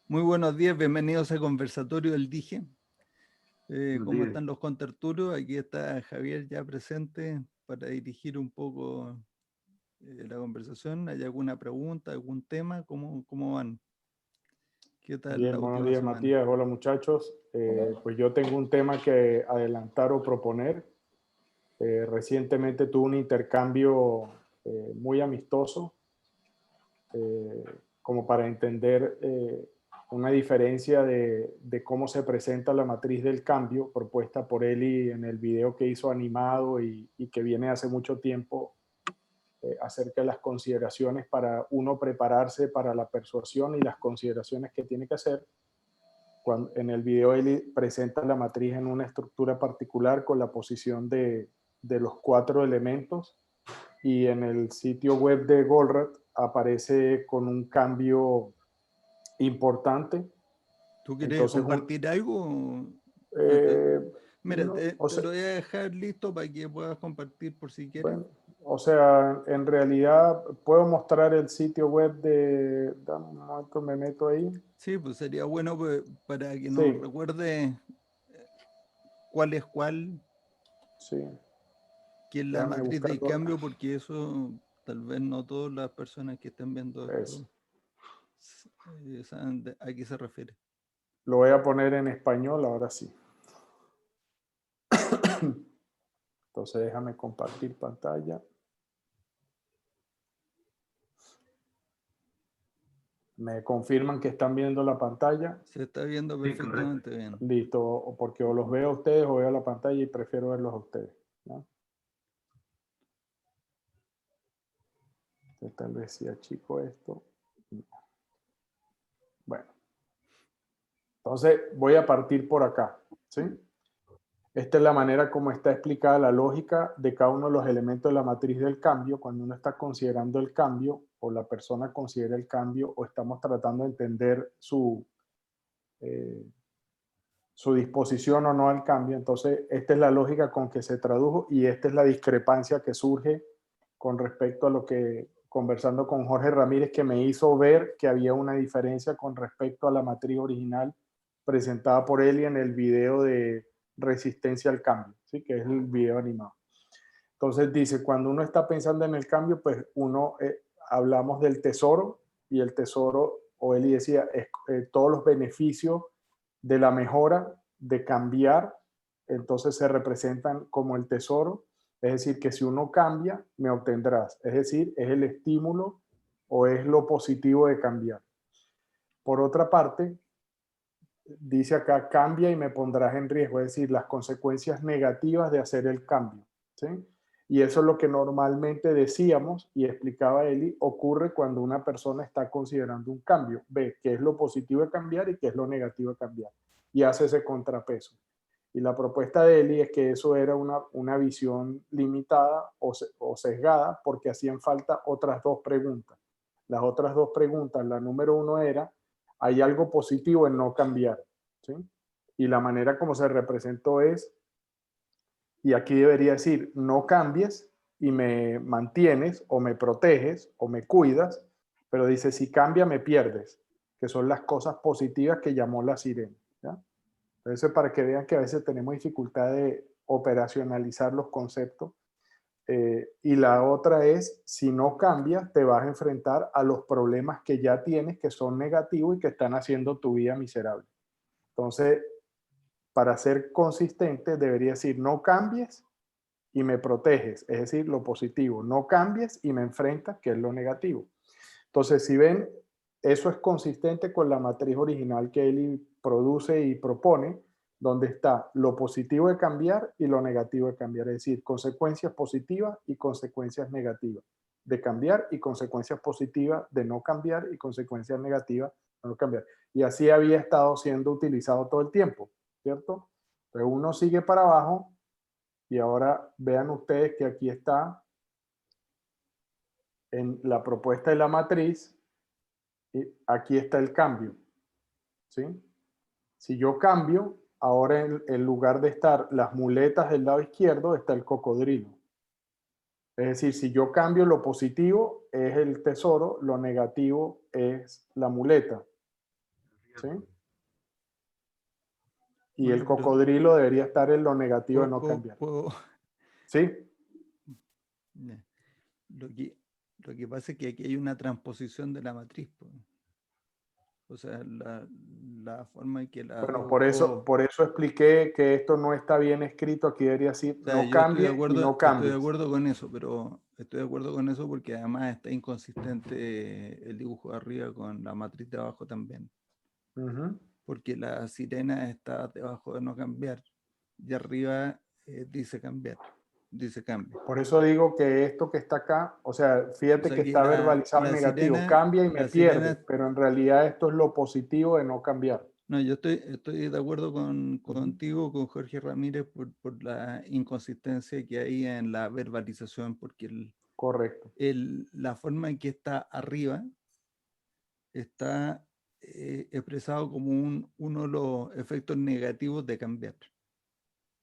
Muy buenos días, bienvenidos a Conversatorio del Dije. Buenos ¿Cómo días. están los contertulios? Aquí está Javier ya presente para dirigir un poco la conversación. ¿Hay alguna pregunta, algún tema? ¿Cómo van? ¿Qué tal la Bien, buenos última días, semana? Matías. Hola, muchachos. Pues yo tengo un tema que adelantar o proponer. Recientemente tuve un intercambio muy amistoso, eh, como para entender una diferencia de cómo se presenta la matriz del cambio propuesta por Eli en el video que hizo animado y que viene hace mucho tiempo acerca de las consideraciones para uno prepararse para la persuasión y las consideraciones que tiene que hacer. En el video él presenta la matriz en una estructura particular con la posición de los 4 elementos, y en el sitio web de Goldratt aparece con un cambio importante. ¿Tú quieres Entonces, compartir algo? Yo te- eh, Mira, no, o te sea, lo voy a dejar listo para que puedas compartir por si quieres. bueno, o sea, en realidad puedo mostrar el sitio web de, dame un momento, me meto ahí. Sí, pues sería bueno pues, para que nos Sí, recuerde cuál es cuál, sí, qué es la déjame matriz de buscarlo. cambio, porque eso tal vez no todas las personas que estén viendo Eso. esto saben a qué se refiere. Lo voy a poner en español ahora sí. Entonces déjame compartir pantalla. Me confirman que están viendo la pantalla. Se está viendo Sí, correcto. perfectamente bien. Listo, porque o los veo a ustedes o veo la pantalla y prefiero verlos a ustedes, ¿no? Entonces, tal vez si achico esto. Bueno, entonces voy a partir por acá, ¿sí? Esta es la manera como está explicada la lógica de cada uno de los elementos de la matriz del cambio cuando uno está considerando el cambio o la persona considera el cambio o estamos tratando de entender eh, su disposición o no al cambio. Entonces, esta es la lógica con que se tradujo y esta es la discrepancia que surge con respecto a lo que, conversando con Jorge Ramírez, que me hizo ver que había una diferencia con respecto a la matriz original presentada por él y en el video de resistencia al cambio, ¿sí? Que es el video animado. Entonces dice, cuando uno está pensando en el cambio, pues uno, hablamos del tesoro, y el tesoro, o él decía, es todos los beneficios de la mejora, de cambiar, entonces se representan como el tesoro. Es decir, que si uno cambia, me obtendrás. Es decir, es el estímulo o es lo positivo de cambiar. Por otra parte, dice acá, cambia y me pondrás en riesgo, es decir, las consecuencias negativas de hacer el cambio, ¿sí? Y eso es lo que normalmente decíamos y explicaba Eli, ocurre cuando una persona está considerando un cambio, ve qué es lo positivo de cambiar y qué es lo negativo de cambiar, y hace ese contrapeso. Y la propuesta de Eli es que eso era una visión limitada o sesgada porque hacían falta otras 2 preguntas. Las otras 2 preguntas, la número 1 era, hay algo positivo en no cambiar, ¿sí? Y la manera como se representó es, y aquí debería decir, no cambies y me mantienes o me proteges o me cuidas, pero dice, si cambia me pierdes, que son las cosas positivas que llamó la sirena, ¿ya? Entonces, para que vean que a veces tenemos dificultad de operacionalizar los conceptos. Y la otra es, si no cambias, te vas a enfrentar a los problemas que ya tienes, que son negativos y que están haciendo tu vida miserable. Entonces, para ser consistente, debería decir, no cambies y me proteges, es decir, lo positivo. No cambies y me enfrentas, que es lo negativo. Entonces, si ven, eso es consistente con la matriz original que Eli produce y propone, donde está lo positivo de cambiar y lo negativo de cambiar, es decir, consecuencias positivas y consecuencias negativas de cambiar y consecuencias positivas de no cambiar y consecuencias negativas de no cambiar. Y así había estado siendo utilizado todo el tiempo, ¿cierto? Entonces uno sigue para abajo y ahora vean ustedes que aquí está en la propuesta de la matriz. Y aquí está el cambio, ¿sí? Si yo cambio, ahora en lugar de estar las muletas del lado izquierdo, está el cocodrilo. Es decir, si yo cambio, lo positivo es el tesoro, lo negativo es la muleta. ¿sí? Y Bueno, el cocodrilo debería estar en lo negativo de no cambiar. ¿Sí? Ya. Lo que pasa es que aquí hay una transposición de la matriz, po. O sea, la forma en que la Bueno, dibujó. por eso expliqué que esto no está bien escrito. Aquí debería decir O sea, no yo cambie y no estoy de cambies. acuerdo con eso, pero estoy de acuerdo con eso porque además está inconsistente el dibujo de arriba con la matriz de abajo también. Ujú. Porque la sirena está debajo de no cambiar y arriba dice cambiar, dice cambio. Por eso digo que esto que está acá, o sea, O fíjate sea que que está verbalizado en negativo, cambia y me la pierde, sirena, pero en realidad esto es lo positivo de no cambiar. no, yo estoy de acuerdo Ujú. contigo, con Jorge Ramírez, por la inconsistencia que hay en la verbalización, porque Correcto. la forma en que está arriba está expresado como uno de los efectos negativos de cambiar.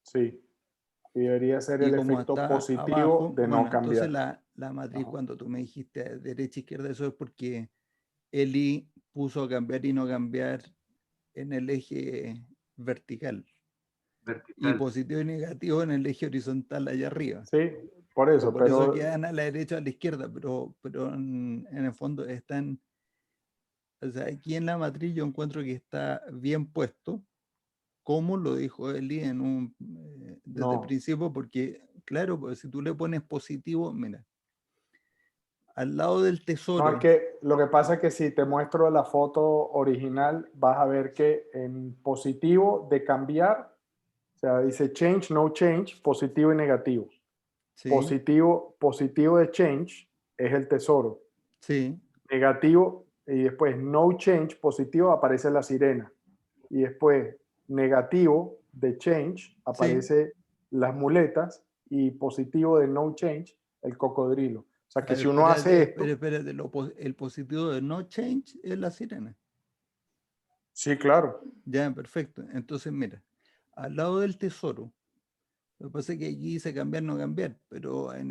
Sí. Y debería ser Y el como efecto está positivo abajo, de no bueno, entonces cambiar. la matriz, Ajá. cuando tú me dijiste derecha, izquierda, eso es porque Eli puso cambiar y no cambiar en el eje vertical y Vertical. positivo y negativo en el eje horizontal allá arriba. Sí, por Y eso, por eso pero quedan a la derecha o a la izquierda, pero en el fondo están, o sea, aquí en la matriz yo encuentro que está bien puesto, como lo dijo Eli desde el no. principio, porque claro, pues si tú le pones positivo, mira, al lado del No, es tesoro, que lo que pasa es que si te muestro la foto original, vas a ver que en positivo de cambiar, o sea, dice change, no change, positivo y negativo. sí, Positivo de change es el tesoro. sí, Negativo y después no change, positivo aparece la sirena. Y después negativo de change sí. aparece las muletas y positivo de no change el cocodrilo. O sea A que ver, si uno hace esto, espérate, el positivo de no change es la sirena. sí, claro, Ya, perfecto. Entonces, mira, al lado del tesoro, lo que pasa es que aquí dice cambiar, no cambiar, pero al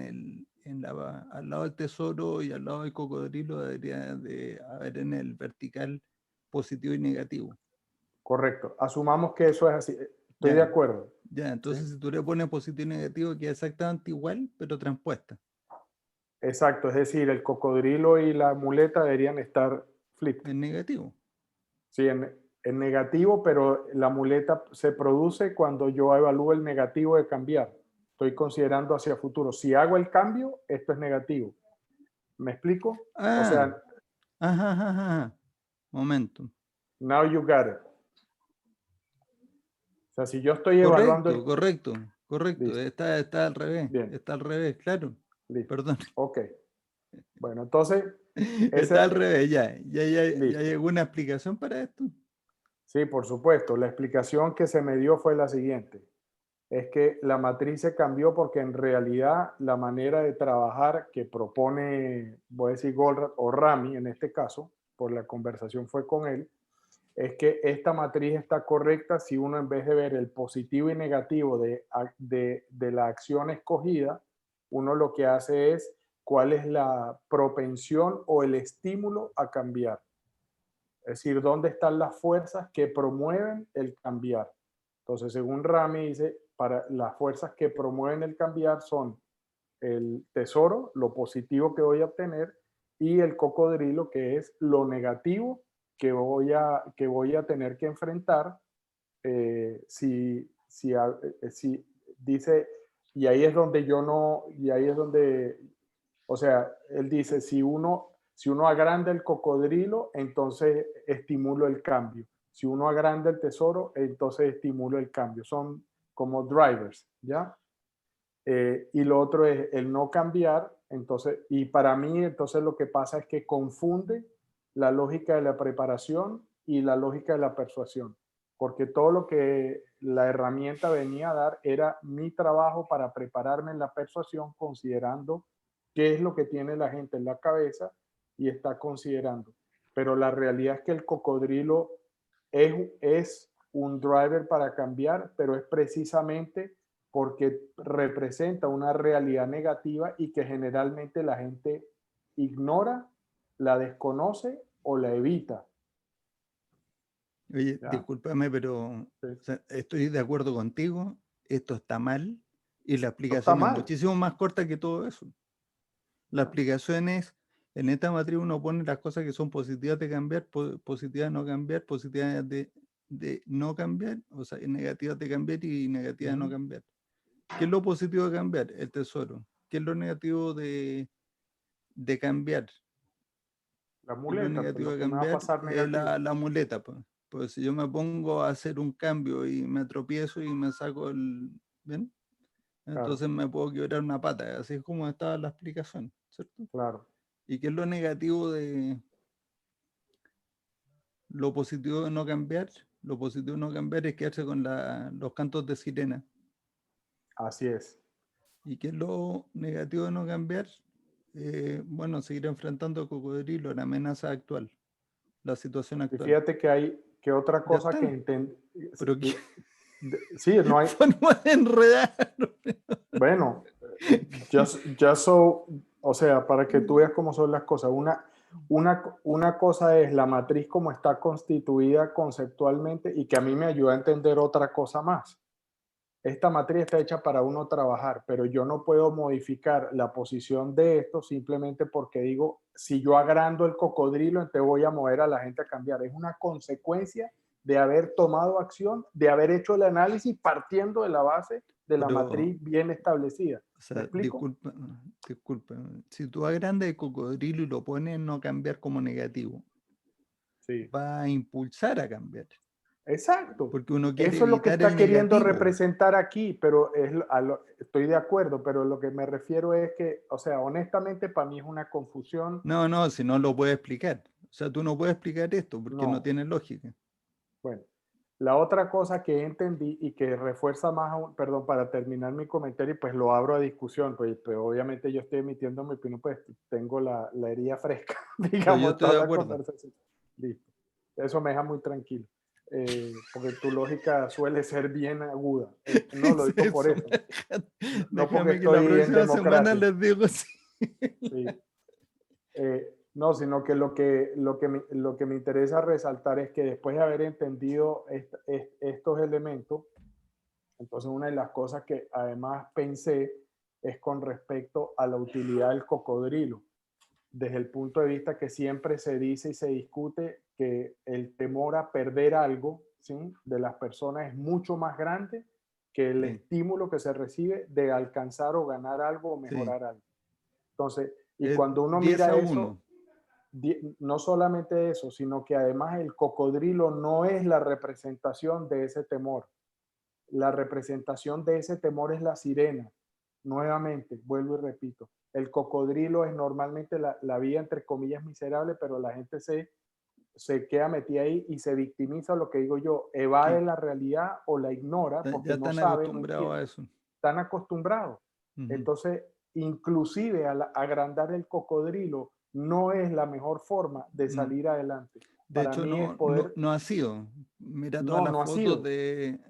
lado del tesoro y al lado del cocodrilo debería de haber en el vertical positivo y negativo. correcto. Asumamos que eso es así. Estoy de Ya, acuerdo. ya, ¿Sí? entonces si tú le pones positivo y negativo, queda exactamente igual, pero transpuesta. Exacto, es decir, el cocodrilo y la muleta deberían estar flipped. En negativo. Sí, en negativo, pero la muleta se produce cuando yo evalúo el negativo de cambiar. Estoy considerando hacia futuro. Si hago el cambio, esto es negativo. ¿Me explico? O Ah, sea, ajá, ajá, ajá. Momento. now you got it. O sea, si yo estoy evaluando Correcto, el... correcto, correcto. Listo. Está Bien. al revés, claro. Listo. Perdón. Ok. Bueno, entonces, Está esa... al revés, ya hay Listo. alguna explicación para esto. Sí, por supuesto. La explicación que se me dio fue la siguiente. Es que la matriz se cambió porque en realidad la manera de trabajar que propone, voy a decir Goldratt o Rami en este caso, por la conversación fue con él, es que esta matriz está correcta si uno en vez de ver el positivo y negativo de la acción escogida, uno lo que hace es cuál es la propensión o el estímulo a cambiar. Es decir, dónde están las fuerzas que promueven el cambiar. Entonces, según Rami dice, para las fuerzas que promueven el cambiar son el tesoro, lo positivo que voy a obtener, y el cocodrilo, que es lo negativo que voy a tener que enfrentar si dice, y ahí es donde yo no, y ahí es donde, o sea, él dice, si uno agranda el cocodrilo, entonces estimulo el cambio. Si uno agranda el tesoro, entonces estimulo el cambio. Son como drivers, ¿ya? Y lo otro es el no cambiar. Entonces, y para mí, entonces lo que pasa es que confunde la lógica de la preparación y la lógica de la persuasión. Porque todo lo que la herramienta venía a dar era mi trabajo para prepararme en la persuasión, considerando qué es lo que tiene la gente en la cabeza y está considerando. Pero la realidad es que el cocodrilo es un driver para cambiar, pero es precisamente porque representa una realidad negativa y que generalmente la gente ignora, la desconoce o la evita. Oye, ¿ya? discúlpame, pero Sí. o sea, estoy de acuerdo contigo, esto está mal y la No está explicación es mal. muchísimo más corta que todo eso. La explicación es, en esta matriz uno pone las cosas que son positivas de cambiar, positivas de no cambiar, positivas de no cambiar, o sea, negativas de cambiar y negativas de no cambiar. ¿Qué es lo positivo de cambiar? El tesoro. ¿Qué es lo negativo de cambiar? La ¿Qué es lo muleta, pues negativo lo de que me va a cambiar? pasar negativo. La muleta, pues. Pues si yo me pongo a hacer un cambio y me tropiezo y me saco el... ¿Bien? Claro, Entonces me puedo quebrar una pata. Así es como estaba la explicación, ¿cierto? claro. ¿Y qué es lo negativo de lo positivo de no cambiar? Lo positivo de no cambiar es quedarse con los cantos de sirena. Así es. ¿Y qué es lo negativo de no cambiar? Bueno, seguir enfrentando al cocodrilo, la amenaza actual, la situación Y actual. fíjate que hay que otra Ya cosa que está. entendí. Pero qué Sí, no hay. forma de enredar. Bueno, ya so, o sea, para que tú veas cómo son las cosas. Una cosa es la matriz como está constituida conceptualmente y que a mí me ayuda a entender otra cosa más. Esta matriz está hecha para uno trabajar, pero yo no puedo modificar la posición de esto simplemente porque digo, si yo agrando el cocodrilo, entonces voy a mover a la gente a cambiar. Es una consecuencia de haber tomado acción, de haber hecho el análisis partiendo de la base de la Pero, matriz bien establecida. o ¿Me sea, explico? disculpa. Si tú agrandas el cocodrilo y lo pones en no cambiar como negativo, Sí. va a impulsar a cambiar. Exacto. Porque uno quiere Eso es lo que evitar está el queriendo negativo. representar aquí, pero estoy de acuerdo, pero lo que me refiero es que, o sea, honestamente para mí es una confusión. No, no, si no lo puedes explicar. O sea, tú no puedes explicar esto porque no No. tiene lógica. Bueno, la otra cosa que entendí y que refuerza más, perdón, para terminar mi comentario, pues lo abro a discusión, pues obviamente yo estoy emitiendo mi opinión, pues tengo la herida fresca, Pero yo digamos, estoy toda de la acuerdo. conversación. Listo. Eso me deja muy tranquilo, porque tu lógica suele ser bien aguda. No lo Es digo por eso. eso, no porque Déjame que la estoy en próxima semana democracia. les digo sí. Sí. No, sino que lo que me interesa resaltar es que después de haber entendido estos elementos, entonces una de las cosas que además pensé es con respecto a la utilidad del cocodrilo, desde el punto de vista que siempre se dice y se discute que el temor a perder algo, ¿sí?, de las personas es mucho más grande que el Sí, estímulo que se recibe de alcanzar o ganar algo o sí. mejorar algo. Entonces, y Es cuando uno 10 mira a eso, 1. no solamente eso, sino que además el cocodrilo no es la representación de ese temor. La representación de ese temor es la sirena. Nuevamente, vuelvo y repito, el cocodrilo es normalmente la vida entre comillas miserable, pero la gente se queda metida ahí y se victimiza, lo que digo yo, evade Sí, la realidad o la ignora ya porque no están sabe, no acostumbrados entiende, a eso. están acostumbrados. Ujú. Entonces, inclusive al agrandar el cocodrilo no es la mejor forma de No. salir adelante. De Para hecho, mí es poder, no ha sido. Mira todas no, no ha sido.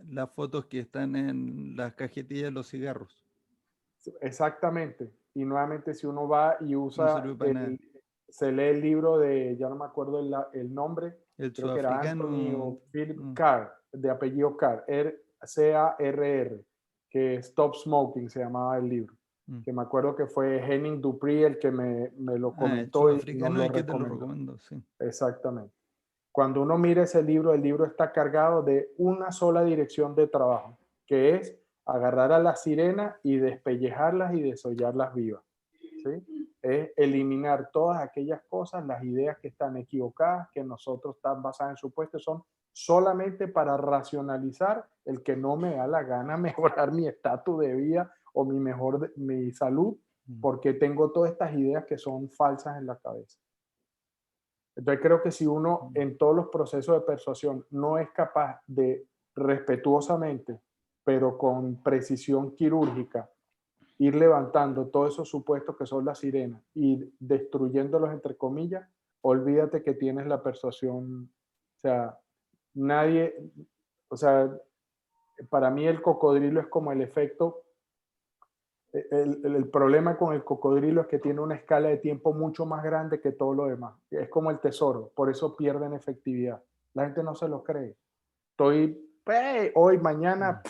las fotos que están en las cajetillas de los cigarros. Exactamente. Y nuevamente si uno va y No usa, sirve para nada. se lee el libro de, ya no me acuerdo el nombre, El creo que era Anthony sudafricano, o Philip mm, Carr, de apellido Carr, Carr, que Stop Smoking se llamaba el libro. mm. Que me acuerdo que fue Henning Dupree el que me lo El comentó y nos sudafricano lo es que te lo recomendó. recomiendo, sí. Exactamente. Cuando uno mira ese libro, el libro está cargado de una sola dirección de trabajo, que es agarrar a las sirenas y despellejarlas y desollarlas vivas. ¿Sí? Es eliminar todas aquellas cosas, las ideas que están equivocadas, que nosotros están basadas en supuestos, son solamente para racionalizar el que no me da la gana mejorar mi estatus de vida o mi salud, Mm. porque tengo todas estas ideas que son falsas en la cabeza. Entonces creo que si uno Mm. en todos los procesos de persuasión no es capaz de respetuosamente, pero con precisión quirúrgica, ir levantando todos esos supuestos que son las sirenas y destruyéndolos entre comillas, olvídate que tienes la persuasión. O sea, nadie, o sea, para mí el cocodrilo es como el efecto. El problema con el cocodrilo es que tiene una escala de tiempo mucho más grande que todo lo demás. Es como el tesoro, por eso pierden efectividad. La gente no se lo cree. Estoy, hoy, mañana,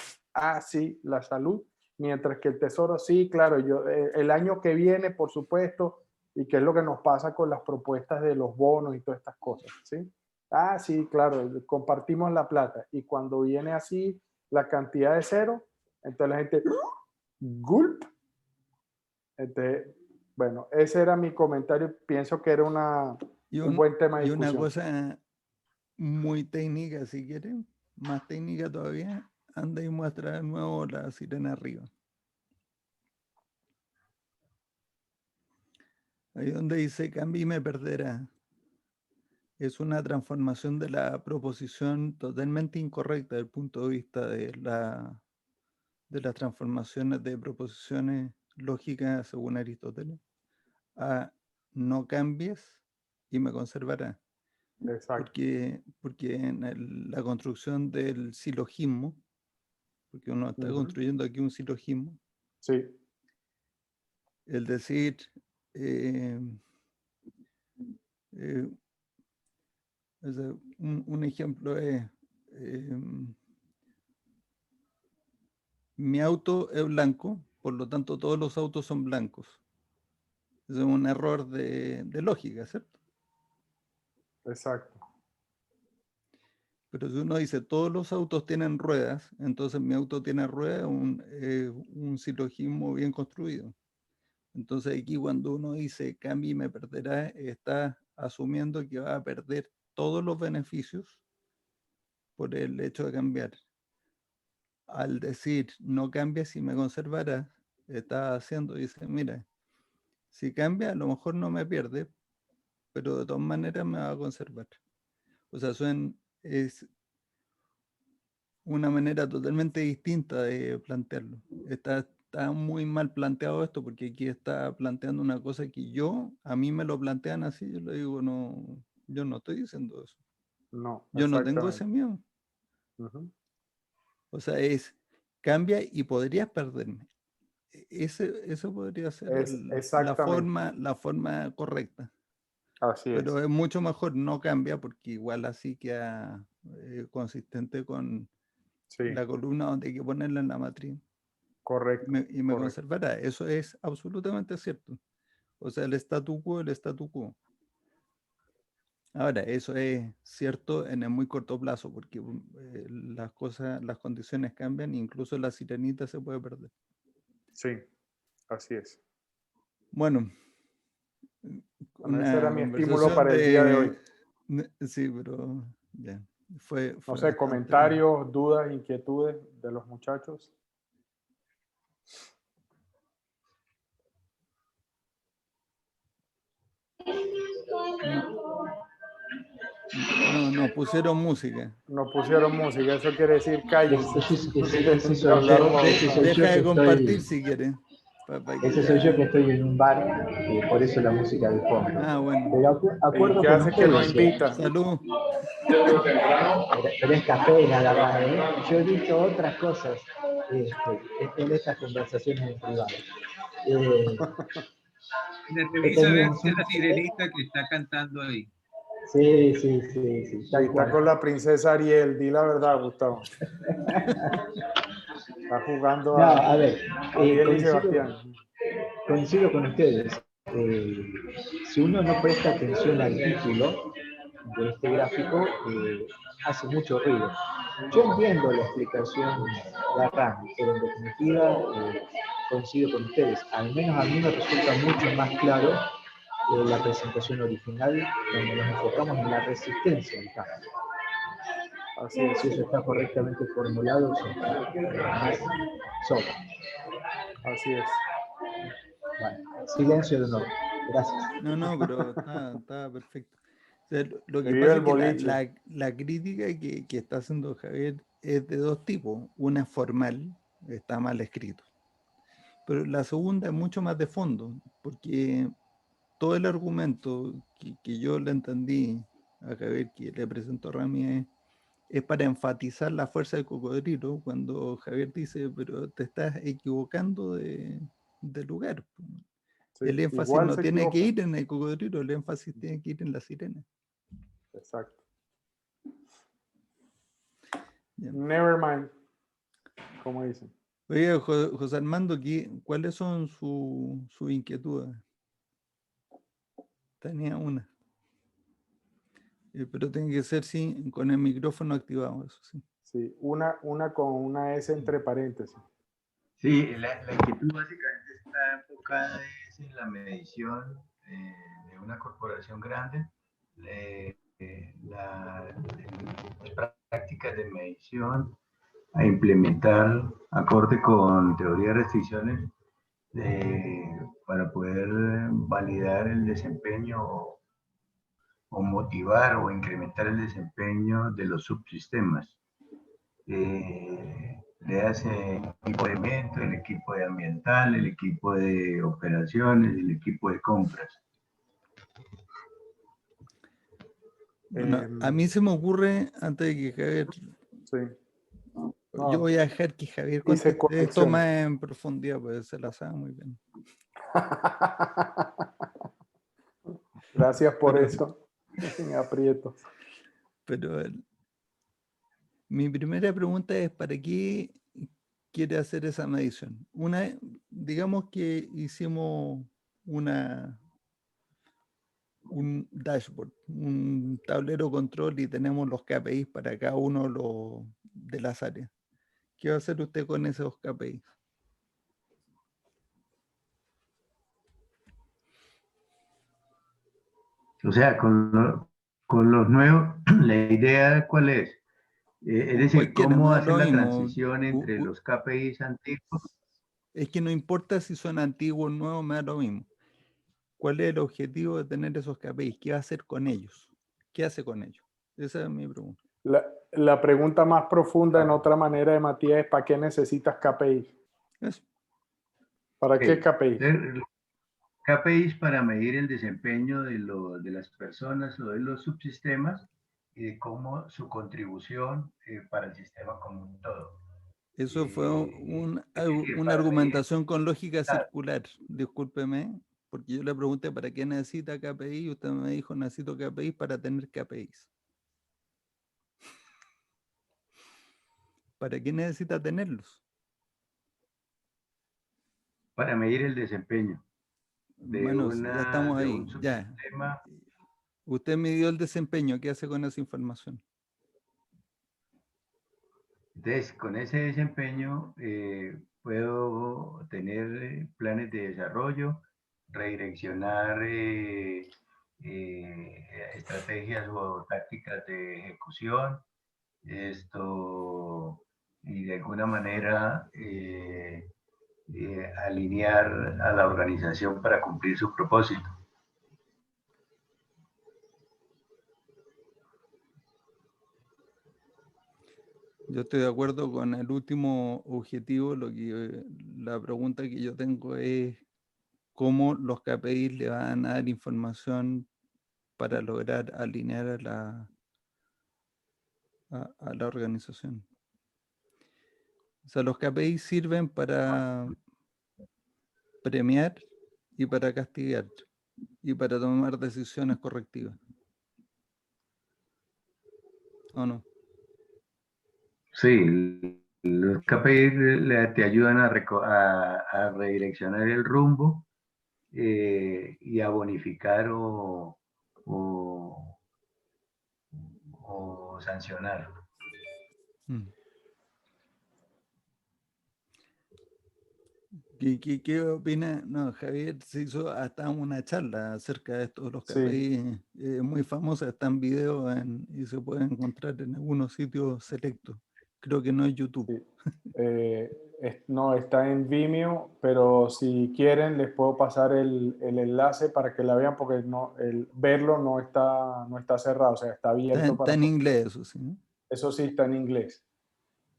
sí, la salud. Mientras que el tesoro, sí, claro, el año que viene, por supuesto, y qué es lo que nos pasa con las propuestas de los bonos y todas estas cosas, ¿sí? Sí, claro, compartimos la plata. Y cuando viene así la cantidad de cero, entonces la gente, gulp. Entonces, bueno, ese era mi comentario. Pienso que era un buen tema de y una discusión. cosa muy técnica, si quieren, más técnica todavía, anda y muestra de nuevo la sirena arriba. Ahí donde dice cambia y me perderá. Es una transformación de la proposición totalmente incorrecta desde el punto de vista de las transformaciones de proposiciones lógicas según Aristóteles a no cambies y me conservará. Exacto. Porque en la construcción del silogismo, porque uno está construyendo aquí un silogismo, sí. el decir un ejemplo es mi auto es blanco, por lo tanto todos los autos son blancos. Es un error de lógica, ¿cierto? Exacto. Pero si uno dice todos los autos tienen ruedas, entonces mi auto tiene ruedas, un silogismo bien construido. Entonces aquí cuando uno dice cambie y me perderá, está asumiendo que va a perder todos los beneficios por el hecho de cambiar. Al decir no cambies y me conservarás, está haciendo, dice, mira, si cambia a lo mejor no me pierde, pero de todas maneras me va a conservar. O sea, es una manera totalmente distinta de plantearlo. Está muy mal planteado esto porque aquí está planteando una cosa que a mí me lo plantean así, yo le digo, no, yo no estoy diciendo eso. No, Yo no tengo ese miedo. O sea, cambia y podrías perderme. Eso podría ser la forma correcta. Así es. Pero es mucho mejor no cambia porque igual así queda consistente con la columna donde hay que ponerla en la matriz. Correcto. Y me conservará. Eso es absolutamente cierto. O sea, el statu quo, el statu quo. Ahora, eso es cierto en el muy corto plazo porque las condiciones cambian, incluso la sirenita se puede perder. Sí, así es. Bueno, ese era mi estímulo para el día de hoy. Sí, pero ya. Fue No sé, bastante... comentarios, dudas, inquietudes de los muchachos. No, no, pusieron música. No pusieron música, eso quiere decir cállense. Deja de compartir si quieres. Ese soy yo que estoy en un bar y por eso la música de fondo. Ah, bueno. Pero acuerdo ¿Y qué con hace que no ustedes, invita? Salud. pero es café nada más, ¿eh? Yo he visto otras cosas en estas conversaciones en privado. Revisa a ver si es la sirenita que está cantando ahí. Sí. Está con la princesa Ariel, di la verdad, Gustavo. Está jugando a ver, Ariel y Sebastián. Coincido con ustedes. Si uno no presta atención al título de este gráfico, hace mucho ruido. Yo entiendo la explicación de Arran, pero en definitiva coincido con ustedes. Al menos a mí me resulta mucho más claro la presentación original, donde nos enfocamos en la resistencia al cambio. Así es. Si eso está correctamente formulado, más sobra. Así es. Bueno, silencio de nuevo. Gracias. No, pero está perfecto. O sea, lo que vive pasa el es que boliche. la crítica que está haciendo Javier es de dos tipos. Una es formal, está mal escrito. Pero la segunda es mucho más de fondo, porque todo el argumento que yo le entendí a Javier, que le presentó Rami, es para enfatizar la fuerza del cocodrilo, cuando Javier dice, pero te estás equivocando de lugar. Sí, El énfasis igual no se tiene que equivoca. ir en el cocodrilo, el énfasis tiene que ir en la sirena. Exacto. Never mind, como dicen. Oye, José Armando, ¿cuáles son sus inquietudes? Tenía una. Pero tiene que ser con el micrófono activado, eso sí. Sí, una con una S entre paréntesis. Sí, la inquietud básicamente está enfocada en la medición de una corporación grande, las prácticas de medición a implementar acorde con teoría de restricciones para poder validar el desempeño o motivar o incrementar el desempeño de los subsistemas. Le hace el equipo de evento, el equipo de ambiental, el equipo de operaciones, el equipo de compras. Bueno, a mí se me ocurre, antes de que Javier... Sí. No, yo voy a dejar que Javier hice conteste esto correcciones. más en profundidad, pues se la sabe muy bien. Gracias por eso. Me aprieto. Pero mi primera pregunta es, ¿para qué quiere hacer esa medición? Digamos que hicimos un dashboard, un tablero control y tenemos los KPIs para cada uno de las áreas. ¿Qué va a hacer usted con esos KPIs? O sea, con los nuevos, la idea, ¿cuál es? Es decir, Cualquiera, cómo me da hacer lo la mismo. transición entre los KPIs antiguos. Es que no importa si son antiguos o nuevos, me da lo mismo. ¿Cuál es el objetivo de tener esos KPIs? ¿Qué va a hacer con ellos? ¿Qué hace con ellos? Esa es mi pregunta. La pregunta más profunda, en otra manera de Matías, es ¿para qué necesitas KPIs? Eso. ¿Para Okay. qué KPIs? KPIs para medir el desempeño de las personas o de los subsistemas y de cómo su contribución para el sistema como un todo. Eso fue una argumentación con lógica circular. Discúlpeme, porque yo le pregunté para qué necesita KPI y usted me dijo necesito KPI para tener KPIs. ¿Para qué necesita tenerlos? Para medir el desempeño Bueno, ya estamos ahí. un subsistema. Ya. Usted midió el desempeño. ¿Qué hace con esa información? Entonces, con ese desempeño puedo tener planes de desarrollo, redireccionar estrategias o tácticas de ejecución, y de alguna manera alinear a la organización para cumplir su propósito. Yo estoy de acuerdo con el último objetivo. La pregunta que yo tengo es cómo los KPIs le van a dar información para lograr alinear a la organización. O sea, los KPIs sirven para premiar y para castigar y para tomar decisiones correctivas. ¿O no? Sí, los KPIs te ayudan a redireccionar el rumbo y a bonificar o sancionar. ¿Qué opina? No, Javier se hizo hasta una charla acerca de esto de los KPI, muy famosa, está en video y se puede encontrar en algunos sitios selectos. Creo que no es YouTube. Sí. No, está en Vimeo, pero si quieren les puedo pasar el enlace para que la vean, porque verlo no está cerrado, o sea, está abierto. Está en inglés, eso sí, ¿no? Eso sí está en inglés.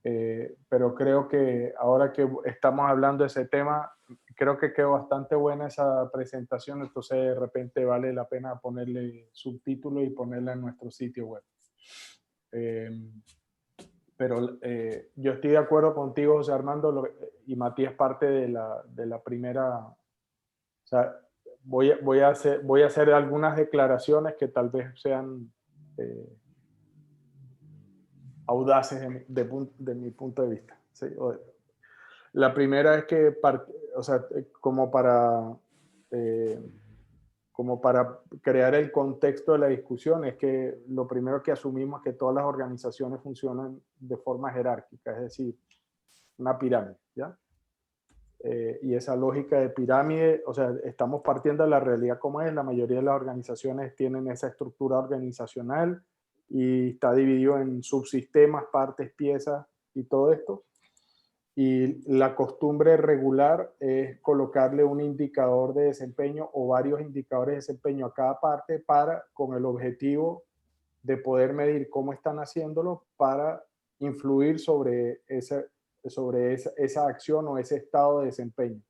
Pero creo que ahora que estamos hablando de ese tema, creo que quedó bastante buena esa presentación, entonces de repente vale la pena ponerle subtítulos y ponerla en nuestro sitio web. Pero yo estoy de acuerdo contigo, José Armando, y Matías parte de la primera. O sea, voy a hacer algunas declaraciones que tal vez sean audaces de mi punto de vista. ¿Sí? La primera es que, o sea, como para crear el contexto de la discusión, es que lo primero que asumimos es que todas las organizaciones funcionan de forma jerárquica, es decir, una pirámide, ¿ya? Y esa lógica de pirámide, o sea, estamos partiendo de la realidad como es, la mayoría de las organizaciones tienen esa estructura organizacional y está dividido en subsistemas, partes, piezas y todo esto. Y la costumbre regular es colocarle un indicador de desempeño o varios indicadores de desempeño a cada parte con el objetivo de poder medir cómo están haciéndolo para influir sobre esa acción o ese estado de desempeño.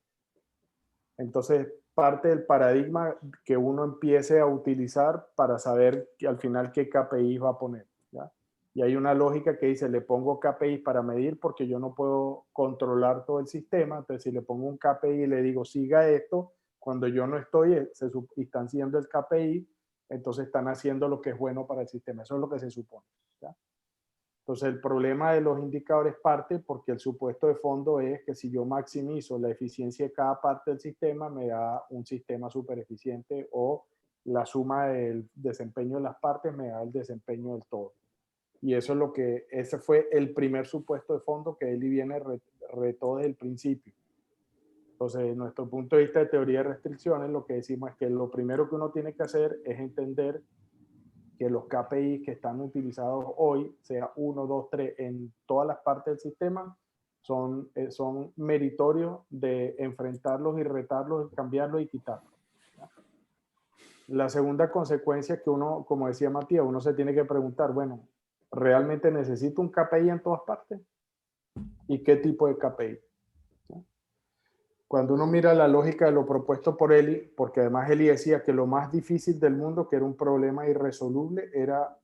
Entonces, parte del paradigma que uno empiece a utilizar para saber al final qué KPI va a poner, ¿ya? Y hay una lógica que dice, le pongo KPI para medir porque yo no puedo controlar todo el sistema. Entonces, si le pongo un KPI y le digo, siga esto, cuando yo no estoy y están siguiendo el KPI, entonces están haciendo lo que es bueno para el sistema. Eso es lo que se supone, ¿ya? Entonces, el problema de los indicadores parte porque el supuesto de fondo es que si yo maximizo la eficiencia de cada parte del sistema, me da un sistema súper eficiente, o la suma del desempeño de las partes me da el desempeño del todo. Y eso es ese fue el primer supuesto de fondo que Eli viene retó desde el principio. Entonces, desde nuestro punto de vista de teoría de restricciones, lo que decimos es que lo primero que uno tiene que hacer es entender que los KPIs que están utilizados hoy, sea 1, 2, 3, en todas las partes del sistema, son meritorios de enfrentarlos y retarlos, cambiarlos y quitarlos. La segunda consecuencia que uno, como decía Matías, uno se tiene que preguntar, bueno, ¿realmente necesito un KPI en todas partes? ¿Y qué tipo de KPI? Cuando uno mira la lógica de lo propuesto por Eli, porque además Eli decía que lo más difícil del mundo, que era un problema irresoluble, era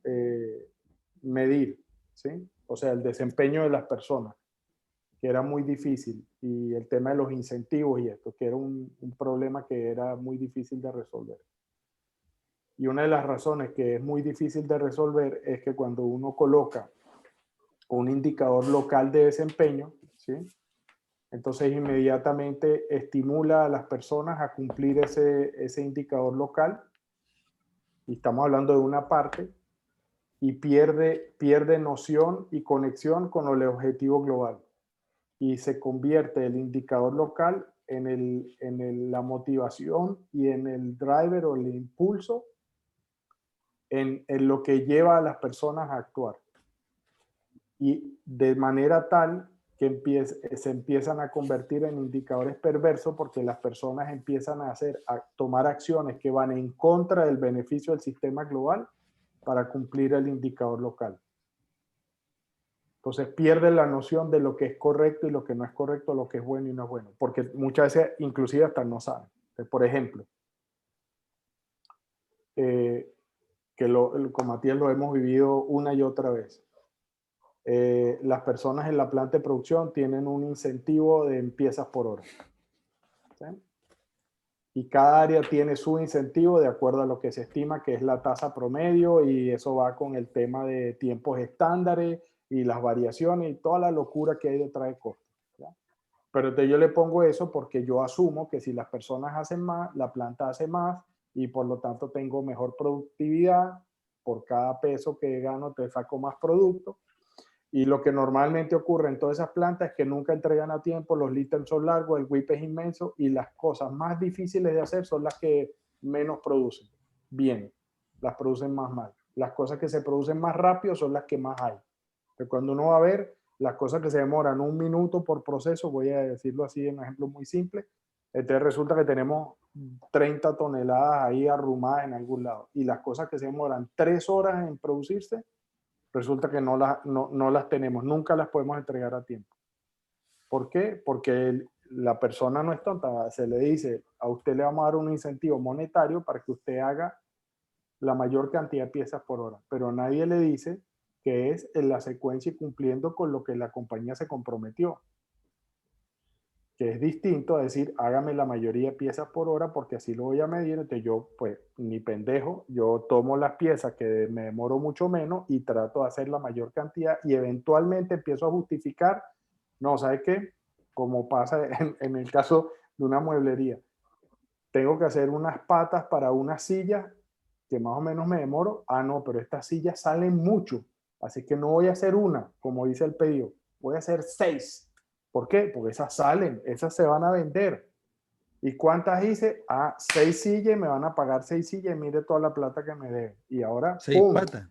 medir, ¿sí? O sea, el desempeño de las personas, que era muy difícil, y el tema de los incentivos y esto, que era un problema que era muy difícil de resolver. Y una de las razones que es muy difícil de resolver es que cuando uno coloca un indicador local de desempeño, ¿sí? Entonces inmediatamente estimula a las personas a cumplir ese indicador local, y estamos hablando de una parte, y pierde noción y conexión con el objetivo global. Y se convierte el indicador local en la motivación y en el driver o el impulso en lo que lleva a las personas a actuar. Y de manera tal que se empiezan a convertir en indicadores perversos, porque las personas empiezan a tomar acciones que van en contra del beneficio del sistema global para cumplir el indicador local. Entonces pierden la noción de lo que es correcto y lo que no es correcto, lo que es bueno y no es bueno, porque muchas veces inclusive hasta no saben. Entonces, por ejemplo, con Matías lo hemos vivido una y otra vez. Las personas en la planta de producción tienen un incentivo de piezas por hora, ¿sí? Y cada área tiene su incentivo de acuerdo a lo que se estima que es la tasa promedio, y eso va con el tema de tiempos estándares y las variaciones y toda la locura que hay detrás de costos, ¿ya? Pero entonces yo le pongo eso porque yo asumo que si las personas hacen más, la planta hace más, y por lo tanto tengo mejor productividad. Por cada peso que gano te saco más producto. Y lo que normalmente ocurre en todas esas plantas es que nunca entregan a tiempo, los lead times son largos, el WIP es inmenso, y las cosas más difíciles de hacer son las que menos producen bien, las producen más mal. Las cosas que se producen más rápido son las que más hay. Pero cuando uno va a ver las cosas que se demoran 1 minuto por proceso, voy a decirlo así en un ejemplo muy simple, entonces resulta que tenemos 30 toneladas ahí arrumadas en algún lado, y las cosas que se demoran 3 horas en producirse, resulta que no las tenemos, nunca las podemos entregar a tiempo. ¿Por qué? Porque la persona no es tonta, se le dice, a usted le vamos a dar un incentivo monetario para que usted haga la mayor cantidad de piezas por hora, pero nadie le dice que es en la secuencia y cumpliendo con lo que la compañía se comprometió. que es distinto a decir, hágame la mayoría de piezas por hora porque así lo voy a medir. Entonces yo, pues, ni pendejo, yo tomo las piezas que me demoro mucho menos y trato de hacer la mayor cantidad y eventualmente empiezo a justificar, no, ¿sabes qué? Como pasa en el caso de una mueblería. Tengo que hacer unas patas para una silla que más o menos me demoro. Ah, no, pero estas sillas salen mucho. Así que no voy a hacer una, como dice el pedido. Voy a hacer 6. ¿Por qué? Porque esas salen, esas se van a vender. ¿Y cuántas hice? Ah, 6 sillas, me van a pagar 6 sillas y mire toda la plata que me deben. Y ahora, 6 ¡pum! patas.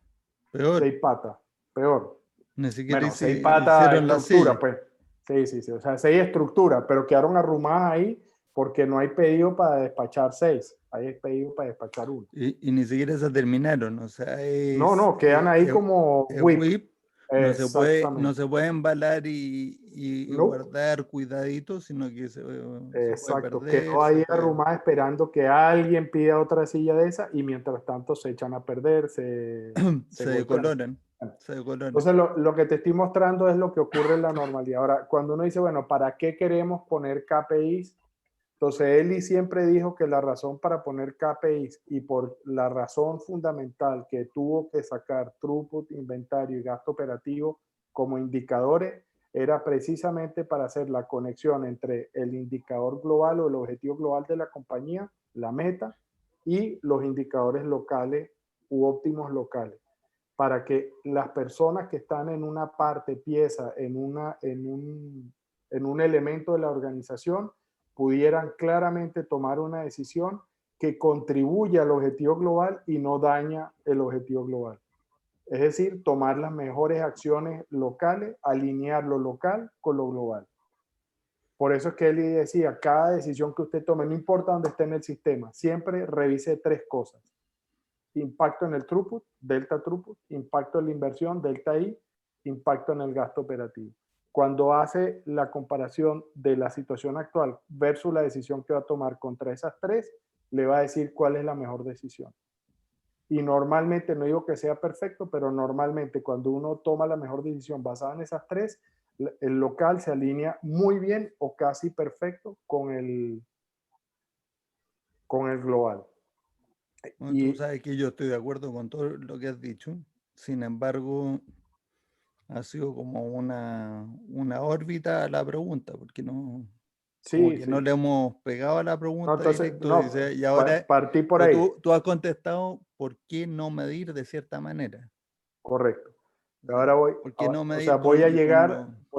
Peor. 6 patas. Peor. Ni siquiera Bueno, 6 patas hicieron la estructura, silla. pues. Sí. O sea, 6 estructuras, pero quedaron arrumadas ahí porque no hay pedido para despachar 6. Hay pedido para despachar 1. Y ni siquiera se terminaron. O sea, No, quedan ahí como whip. whip. No se Exactamente. puede embalar y No, guardar cuidadito, sino que se puede exacto. perder, Quedó ahí arrumada esperando que alguien pida otra silla de esa y mientras tanto se echan a perder, se se golpean. decoloran. Se decoloran. Entonces, lo que te estoy mostrando es lo que ocurre en la normalidad. Ahora, cuando uno dice, bueno, ¿para qué queremos poner KPIs? Entonces, Eli siempre dijo que la razón para poner KPIs y por la razón fundamental que tuvo que sacar throughput, inventario y gasto operativo como indicadores era precisamente para hacer la conexión entre el indicador global o el objetivo global de la compañía, la meta, y los indicadores locales u óptimos locales, para que las personas que están en una parte, pieza, en un elemento de la organización, pudieran claramente tomar una decisión que contribuya al objetivo global y no daña el objetivo global. Es decir, tomar las mejores acciones locales, alinear lo local con lo global. Por eso es que él decía, cada decisión que usted tome, no importa dónde esté en el sistema, siempre revise 3 cosas. Impacto en el throughput, delta throughput, impacto en la inversión, delta I, impacto en el gasto operativo. Cuando hace la comparación de la situación actual versus la decisión que va a tomar contra esas 3, le va a decir cuál es la mejor decisión. Y normalmente, no digo que sea perfecto, pero normalmente cuando uno toma la mejor decisión basada en esas 3, el local se alinea muy bien o casi perfecto con el global. Bueno, tú sabes que yo estoy de acuerdo con todo lo que has dicho. Sin embargo, ha sido como una órbita a la pregunta, porque no, como que no le hemos pegado a la pregunta entonces, directo. Dice, y ahora, partí por pero ahí. tú has contestado por qué no medir de cierta manera. Correcto. Ahora ¿Por qué no o medir sea, voy a con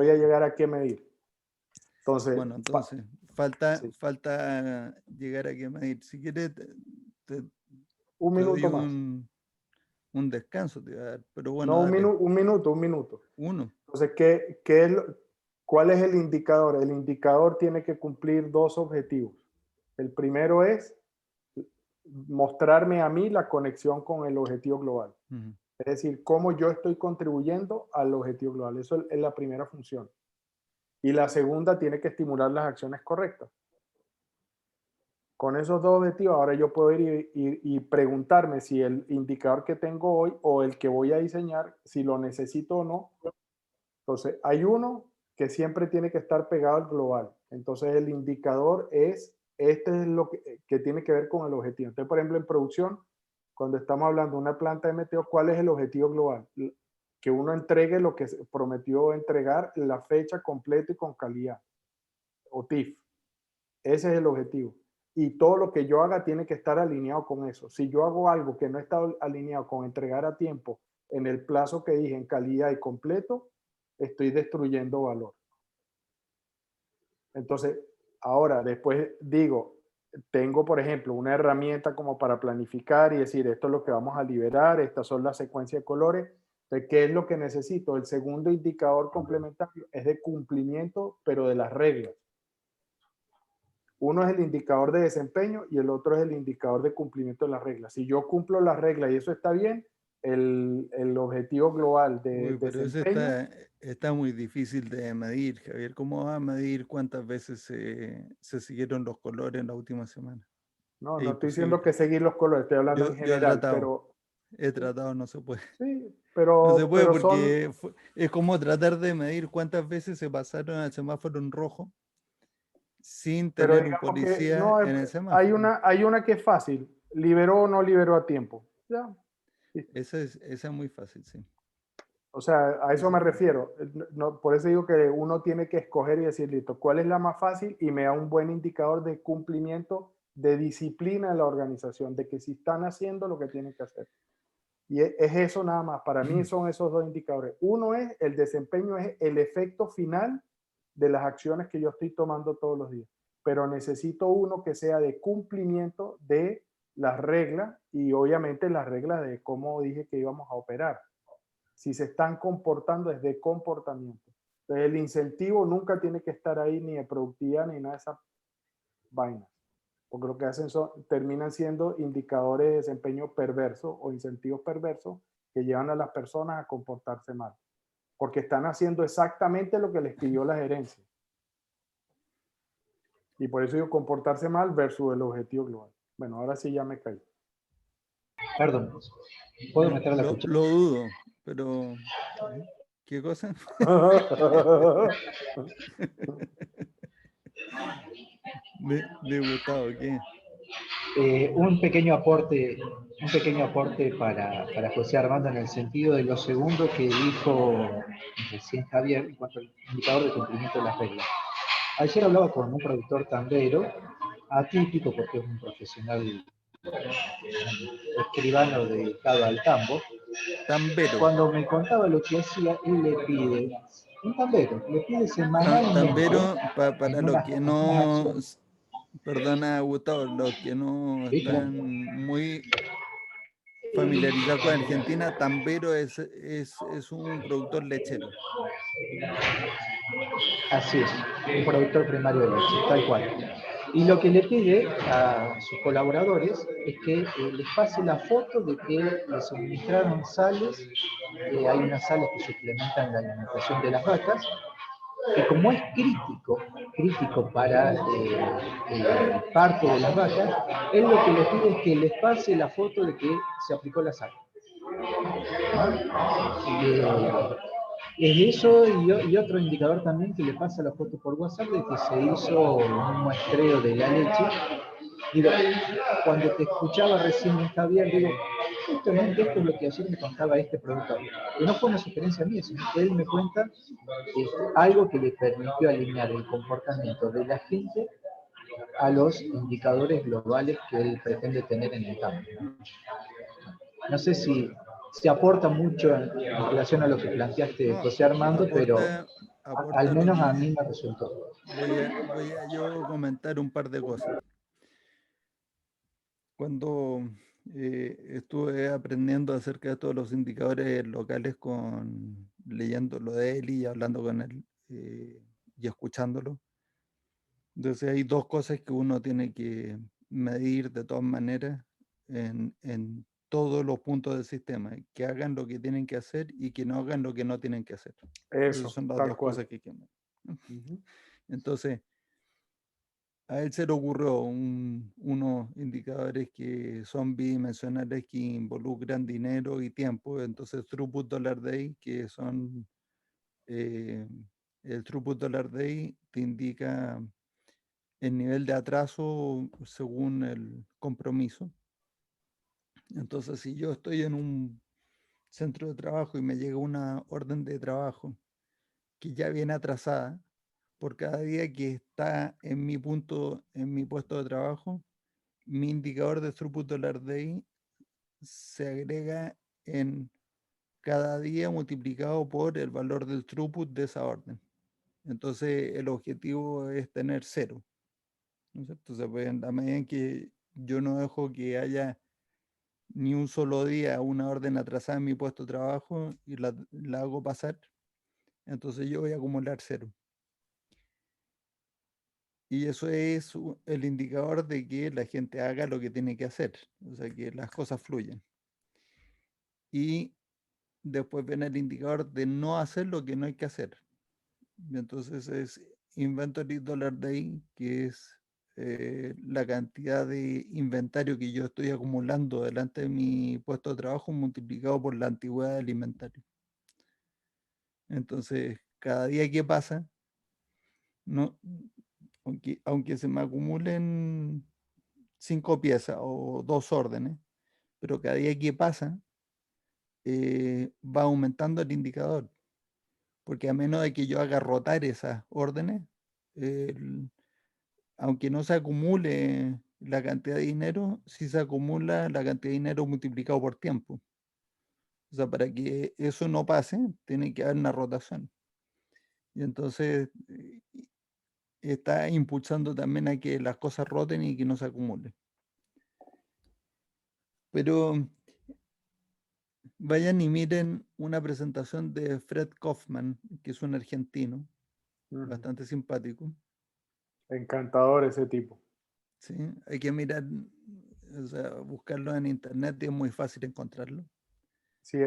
llegar a qué medir. Entonces, bueno, entonces, falta sí. llegar a qué medir. Si quieres, te Un doy minuto más. un descanso, te voy a dar. Pero bueno, No, dale. un minuto. Uno. Entonces, ¿cuál es el indicador? El indicador tiene que cumplir 2 objetivos. El primero es mostrarme a mí la conexión con el objetivo global. Uh-huh. Es decir, cómo yo estoy contribuyendo al objetivo global. Eso es la primera función. Y la segunda tiene que estimular las acciones correctas. Con esos 2 objetivos, ahora yo puedo ir y preguntarme si el indicador que tengo hoy o el que voy a diseñar, si lo necesito o no. Entonces, hay uno que siempre tiene que estar pegado al global. Entonces, el indicador es lo que tiene que ver con el objetivo. Entonces, por ejemplo, en producción, cuando estamos hablando de una planta de MTO, ¿cuál es el objetivo global? Que uno entregue lo que prometió entregar, la fecha completa y con calidad, o TIF. Ese es el objetivo. Y todo lo que yo haga tiene que estar alineado con eso. Si yo hago algo que no está alineado con entregar a tiempo en el plazo que dije, en calidad y completo, estoy destruyendo valor. Entonces, ahora, después digo, tengo, por ejemplo, una herramienta como para planificar y decir, esto es lo que vamos a liberar, estas son las secuencias de colores. Entonces, ¿qué es lo que necesito? El segundo indicador complementario es de cumplimiento, pero de las reglas. Uno es el indicador de desempeño y el otro es el indicador de cumplimiento de las reglas. Si yo cumplo las reglas y eso está bien, el objetivo global de Pero desempeño... eso está muy difícil de medir, Javier. ¿Cómo vas a medir cuántas veces se siguieron los colores en la última semana? No, Es no estoy diciendo imposible. que seguir los colores, estoy hablando en Yo general, pero... he tratado, no se puede. Sí, No se puede pero son... porque es como tratar de medir cuántas veces se pasaron al semáforo en rojo sin Pero tener un digamos que policía no, en el semáforo. hay una que es fácil. ¿Liberó o no liberó a tiempo? Ya. Listo. Esa es muy fácil, sí. O sea, a eso Esa me es fácil. refiero. No, por eso digo que uno tiene que escoger y decir, listo, ¿cuál es la más fácil? Y me da un buen indicador de cumplimiento, de disciplina en la organización, de que si están haciendo lo que tienen que hacer. Y es eso nada más. Para mí son esos dos indicadores. Uno es el desempeño, es el efecto final de las acciones que yo estoy tomando todos los días. Pero necesito uno que sea de cumplimiento de las reglas y obviamente las reglas de cómo dije que íbamos a operar. Si se están comportando es de comportamiento. Entonces el incentivo nunca tiene que estar ahí ni de productividad ni nada de esas vainas. Porque lo que hacen terminan siendo indicadores de desempeño perverso o incentivos perversos que llevan a las personas a comportarse mal. Porque están haciendo exactamente lo que les pidió la gerencia. Y por eso digo comportarse mal versus el objetivo global. Bueno, ahora sí ya me caí. Perdón, ¿puedo meter la cuchara? Lo dudo, pero ¿qué cosa? de Gustavo, ¿qué? Un pequeño aporte para José Armando en el sentido de lo segundo que dijo recién Javier en cuanto al indicador de cumplimiento de las reglas. Ayer hablaba con un productor tambero, atípico porque es un profesional escribano dedicado al tambo. Tambero. Cuando me contaba lo que hacía, él le pide, un tambero, le pide semanalmente Tambero, para en los una que jornada no, acción. perdona Gustavo, los que no Sí, claro. están muy familiarizados con Argentina, tambero es un productor lechero. Así es, un productor primario de leche, tal cual. Y lo que le pide a sus colaboradores es que les pase la foto de que les suministraron sales, hay unas sales que suplementan la alimentación de las vacas, que como es crítico para el parto de las vacas, él lo que les pide es que les pase la foto de que se aplicó la sal. ¿No? Es eso y otro indicador también que le pasa la foto por WhatsApp de que se hizo un muestreo de la leche. Digo, cuando te escuchaba recién Javier, digo, justamente esto es lo que ayer me contaba este productor. Que no fue una sugerencia mía, sino que él me cuenta algo que le permitió alinear el comportamiento de la gente a los indicadores globales que él pretende tener en el cambio. No sé si aporta mucho en relación a lo que planteaste, No, José Armando, pero al aporta lo menos a que mí me resultó. voy a yo comentar un par de cosas. Cuando estuve aprendiendo acerca de todos los indicadores locales leyendo lo de él y hablando con él y escuchándolo. Entonces hay dos cosas que uno tiene que medir de todas maneras en todos los puntos del sistema, que hagan lo que tienen que hacer y que no hagan lo que no tienen que hacer. Esas Eso, son las tal dos cual. cosas que hay que medir. Entonces, a él se le ocurrió unos indicadores que son bidimensionales que involucran dinero y tiempo. Entonces, throughput dollar day, que son el throughput dollar day, te indica el nivel de atraso según el compromiso. Entonces, si yo estoy en un centro de trabajo y me llega una orden de trabajo que ya viene atrasada, por cada día que está en mi puesto de trabajo, mi indicador de throughput dollar day se agrega en cada día multiplicado por el valor del throughput de esa orden. Entonces el objetivo es tener 0. ¿No es cierto? Entonces, pues, en la medida en que yo no dejo que haya ni un solo día una orden atrasada en mi puesto de trabajo y la hago pasar, entonces yo voy a acumular 0. Y eso es el indicador de que la gente haga lo que tiene que hacer, o sea, que las cosas fluyen. Y después ven el indicador de no hacer lo que no hay que hacer. Y entonces es Inventory Dollar Day, que es la cantidad de inventario que yo estoy acumulando delante de mi puesto de trabajo multiplicado por la antigüedad del inventario. Entonces, cada día que pasa, no, aunque se me acumulen 5 piezas o 2 órdenes, pero cada día que pasa, va aumentando el indicador. Porque a menos de que yo haga rotar esas órdenes, el- aunque no se acumule la cantidad de dinero, sí se acumula la cantidad de dinero multiplicado por tiempo. O sea, para que eso no pase, tiene que haber una rotación. Y entonces está impulsando también a que las cosas roten y que no se acumulen. Pero vayan y miren una presentación de Fred Kaufman, que es un argentino, Ujú. bastante simpático. Encantador ese tipo. ¿Sí? Hay que mirar, o sea, buscarlo en internet y es muy fácil encontrarlo. Sí,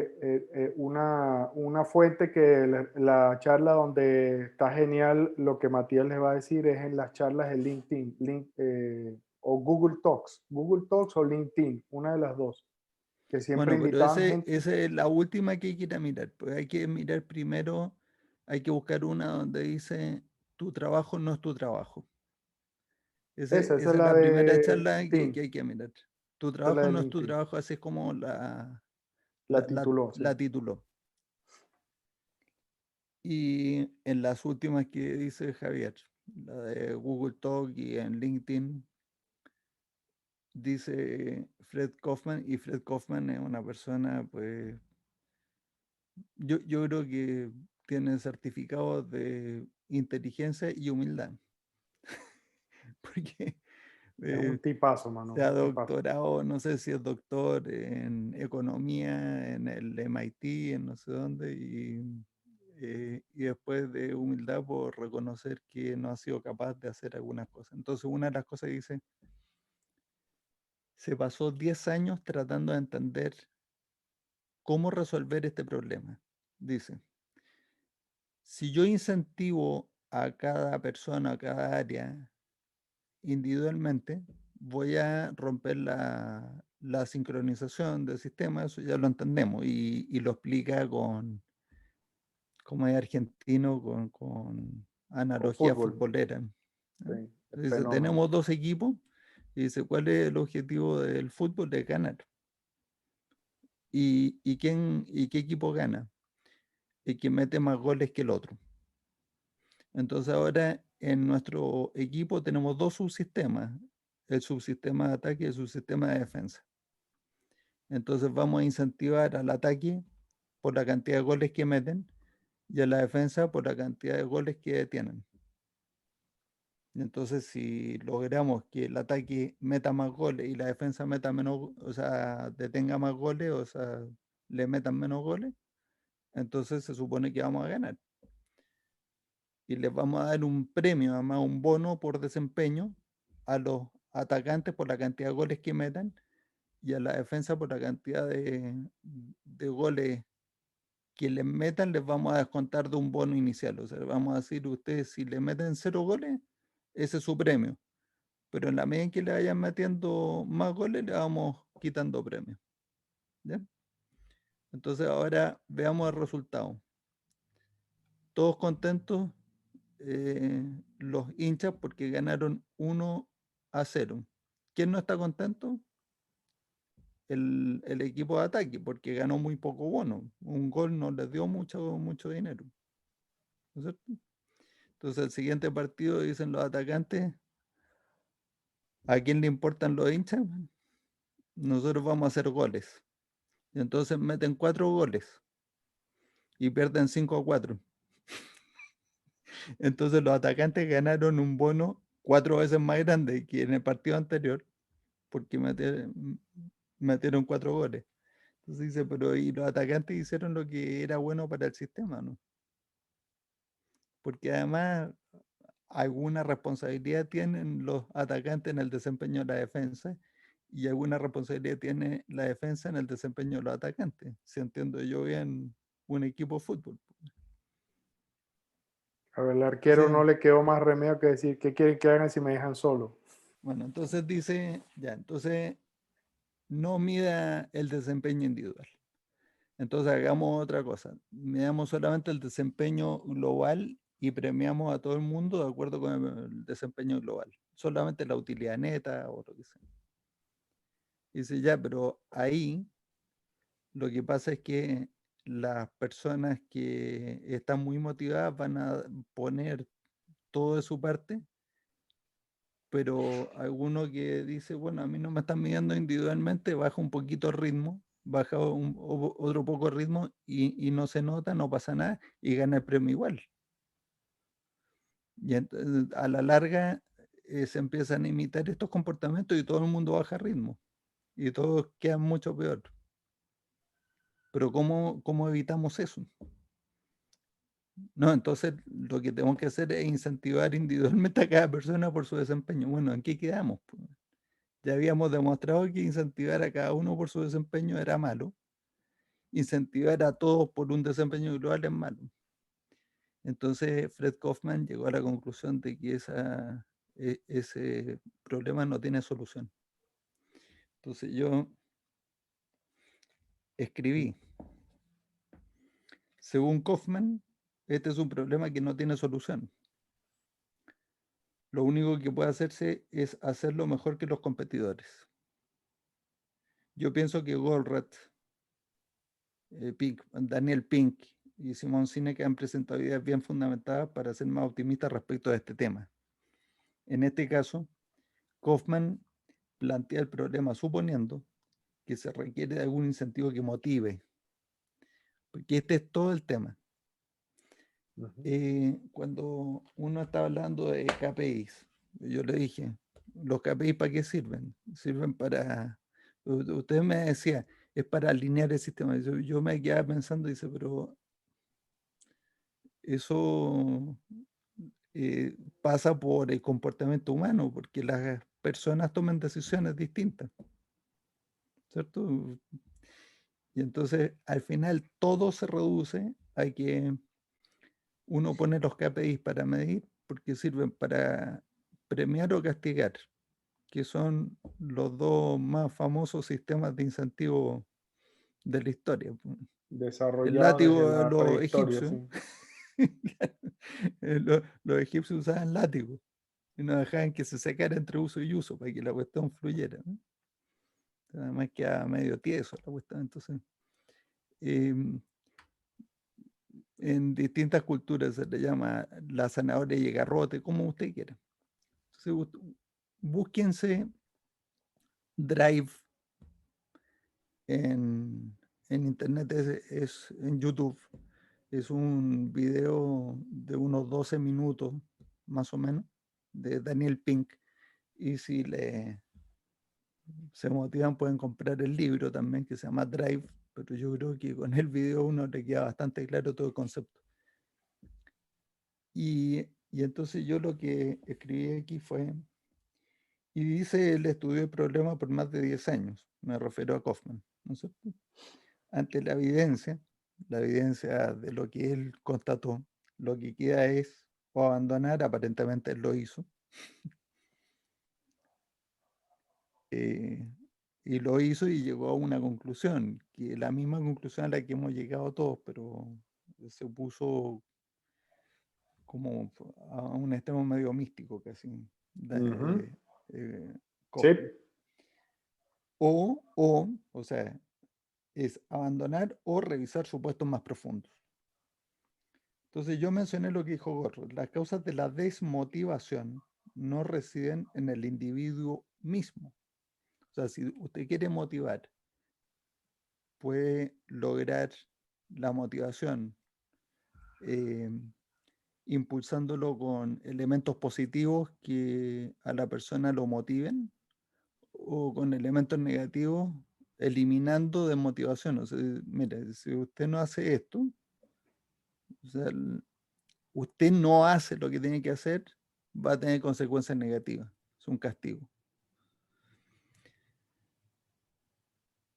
una fuente que la charla donde está genial, lo que Matías les va a decir es en las charlas de LinkedIn, o Google Talks o LinkedIn, una de las dos, que siempre Bueno, pero invitaban gente. esa es la última que hay que ir a mirar. Pues hay que mirar primero, hay que buscar una donde dice, tu trabajo no es tu trabajo. Esa Esa es es la la primera de charla que LinkedIn, hay que mirar. Tu esa es la trabajo de no es tu LinkedIn. trabajo, así es como la, La tituló, sí. la tituló. Y en las últimas que dice Javier, la de Google Talk y en LinkedIn, dice Fred Kaufman, y Fred Kaufman es una persona, pues, yo creo que tiene certificados de inteligencia y humildad, porque Es un eh, tipazo, mano, se ha un tipazo. doctorado, no sé si es doctor en economía, en el MIT, en no sé dónde, y después de humildad por reconocer que no ha sido capaz de hacer algunas cosas. Entonces, una de las cosas que dice, se pasó 10 años tratando de entender cómo resolver este problema. Dice, si yo incentivo a cada persona, a cada área individualmente, voy a romper la sincronización del sistema, eso ya lo entendemos, y lo explica como es argentino, con Con analogía fútbol, futbolera. sí, ¿No? es Dice, fenómeno. tenemos 2 equipos, y dice, ¿cuál es el objetivo del fútbol? De ganar. ¿Y qué equipo gana? El que mete más goles que el otro. Entonces ahora en nuestro equipo tenemos 2 subsistemas, el subsistema de ataque y el subsistema de defensa. Entonces vamos a incentivar al ataque por la cantidad de goles que meten y a la defensa por la cantidad de goles que tienen. Entonces si logramos que el ataque meta más goles y la defensa meta menos, o sea, detenga más goles, o sea, le metan menos goles, entonces se supone que vamos a ganar. Y les vamos a dar un premio, además un bono por desempeño a los atacantes por la cantidad de goles que metan y a la defensa por la cantidad de goles que les metan, les vamos a descontar de un bono inicial. O sea, vamos a decir, ustedes si le meten 0 goles, ese es su premio. Pero en la medida en que le vayan metiendo más goles, le vamos quitando premios. ¿Ya? Entonces ahora veamos el resultado. Todos contentos, los hinchas porque ganaron 1-0. ¿Quién no está contento? El equipo de ataque, porque ganó muy poco bono. Un gol no les dio mucho dinero. ¿No es cierto? Entonces, el siguiente partido dicen los atacantes, ¿a quién le importan los hinchas? Nosotros vamos a hacer goles. Y entonces meten 4 goles y pierden 5-4. Entonces, los atacantes ganaron un bono 4 veces más grande que en el partido anterior porque metieron 4 goles. Entonces dice, pero y los atacantes hicieron lo que era bueno para el sistema, ¿no? Porque además alguna responsabilidad tienen los atacantes en el desempeño de la defensa y alguna responsabilidad tiene la defensa en el desempeño de los atacantes, si entiendo yo bien un equipo de fútbol. A ver, el arquero Entonces, no le quedó más remedio que decir, ¿qué quieren que hagan si me dejan solo? bueno, entonces dice, ya, entonces no mida el desempeño individual. Entonces hagamos otra cosa, midamos solamente el desempeño global y premiamos a todo el mundo de acuerdo con el desempeño global. Solamente la utilidad neta o lo que sea. Y dice, ya, pero ahí lo que pasa es que las personas que están muy motivadas van a poner todo de su parte, pero alguno que dice, bueno, a mí no me están midiendo individualmente, baja un poquito el ritmo, baja otro poco el ritmo y no se nota, no pasa nada y gana el premio igual. Y entonces, a la larga se empiezan a imitar estos comportamientos y todo el mundo baja ritmo y todos quedan mucho peor. Pero ¿cómo evitamos eso? No, entonces lo que tenemos que hacer es incentivar individualmente a cada persona por su desempeño. Bueno, ¿en qué quedamos? Ya habíamos demostrado que incentivar a cada uno por su desempeño era malo. Incentivar a todos por un desempeño global es malo. Entonces Fred Kaufman llegó a la conclusión de que ese problema no tiene solución. Entonces yo escribí, según Kaufman, este es un problema que no tiene solución. Lo único que puede hacerse es hacerlo mejor que los competidores. Yo pienso que Goldratt, Daniel Pink y Simon Sinek han presentado ideas bien fundamentadas para ser más optimistas respecto a este tema. En este caso, Kaufman plantea el problema suponiendo que se requiere de algún incentivo que motive, porque este es todo el tema. Cuando uno está hablando de KPIs, yo le dije, ¿los KPIs para qué sirven? Sirven para, usted me decía, es para alinear el sistema. Yo me quedaba pensando, dice, pero eso pasa por el comportamiento humano, porque las personas toman decisiones distintas, ¿cierto? Y entonces al final todo se reduce a que uno pone los KPIs para medir, porque sirven para premiar o castigar, que son los dos más famosos sistemas de incentivo de la historia. El Desarrollado desde látigo de la los prehistoria, egipcios. sí. Los egipcios usaban látigo y no dejaban que se secara entre uso y uso para que la cuestión fluyera, ¿no? Además quedaba medio tieso la cuestión. Entonces, en distintas culturas se le llama la zanahoria y el garrote, como usted quiera. Entonces, búsquense Drive en internet, en YouTube. Es un video de unos 12 minutos, más o menos, de Daniel Pink. Y si se motivan, pueden comprar el libro también, que se llama Drive, pero yo creo que con el video uno le queda bastante claro todo el concepto. Y entonces yo lo que escribí aquí fue, y dice, él estudió el problema por más de 10 años, me refiero a Kaufman, ¿no es cierto? Ante la evidencia de lo que él constató, lo que queda es o abandonar, aparentemente él lo hizo, y lo hizo y llegó a una conclusión, que la misma conclusión a la que hemos llegado todos, pero se puso como a un extremo medio místico casi, Sí, Kaufman. O sea, es abandonar o revisar supuestos más profundos. Entonces yo mencioné lo que dijo Gorro, las causas de la desmotivación no residen en el individuo mismo. O sea, si usted quiere motivar, puede lograr la motivación impulsándolo con elementos positivos que a la persona lo motiven o con elementos negativos eliminando desmotivación. O sea, mire, si usted no hace esto, o sea, usted no hace lo que tiene que hacer, va a tener consecuencias negativas. Es un castigo.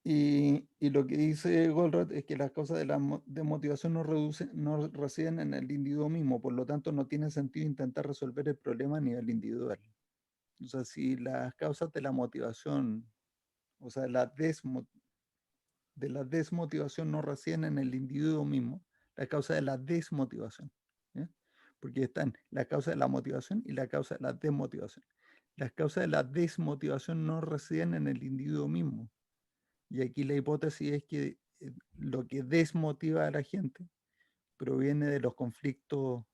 Y lo que dice Goldratt es que las causas de la desmotivación no residen en el individuo mismo, por lo tanto no tiene sentido intentar resolver el problema a nivel individual. O sea, si las causas de la motivación, o sea, de la desmotivación no residen en el individuo mismo, la causa de la desmotivación, ¿eh? porque están la causa de la motivación y la causa de la desmotivación. Las causas de la desmotivación no residen en el individuo mismo. Y aquí la hipótesis es que lo que desmotiva a la gente proviene de los conflictos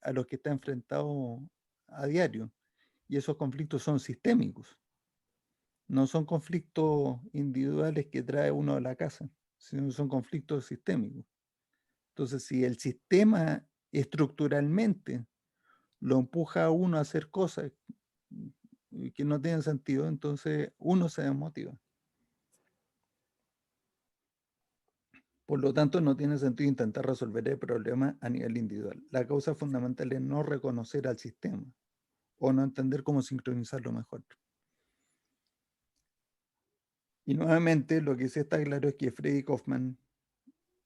a los que está enfrentado a diario. Y esos conflictos son sistémicos. No son conflictos individuales que trae uno a la casa, sino son conflictos sistémicos. Entonces, si el sistema estructuralmente lo empuja a uno a hacer cosas que no tienen sentido, entonces uno se desmotiva. Por lo tanto, no tiene sentido intentar resolver el problema a nivel individual. La causa fundamental es no reconocer al sistema o no entender cómo sincronizarlo mejor. Y nuevamente, lo que sí está claro es que Freddy Kaufman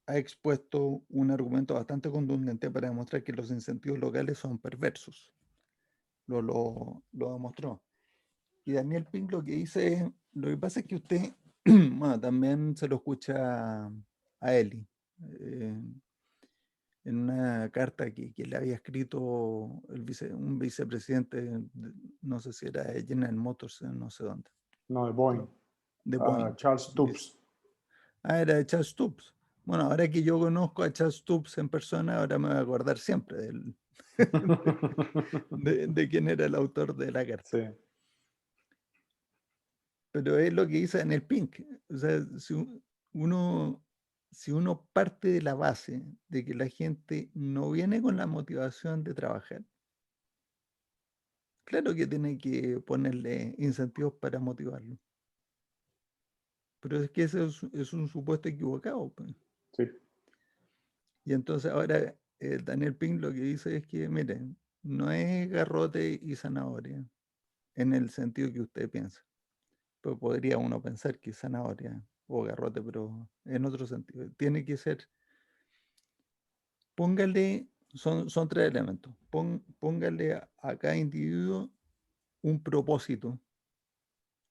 ha expuesto un argumento bastante contundente para demostrar que los incentivos locales son perversos. Lo demostró. Y Daniel Pink lo que dice, lo que pasa es que usted, bueno, también se lo escucha a Eli, en una carta que le había escrito un vicepresidente, no sé si era de General Motors, no sé dónde. No, de Boeing. De Boeing. Charles Stubbs. Era de Charles Stubbs. Bueno, ahora que yo conozco a Charles Stubbs en persona, ahora me voy a acordar siempre de quién era el autor de la carta. Sí. Pero es lo que dice en el Pink. O sea, si uno parte de la base de que la gente no viene con la motivación de trabajar, claro que tiene que ponerle incentivos para motivarlo. Pero es que ese es un supuesto equivocado, pues. Sí. Y entonces ahora Daniel Pink lo que dice es que, miren, no es garrote y zanahoria en el sentido que usted piensa. Pues podría uno pensar que es zanahoria o garrote, pero en otro sentido. Tiene que ser, póngale, son tres elementos. Póngale a cada individuo un propósito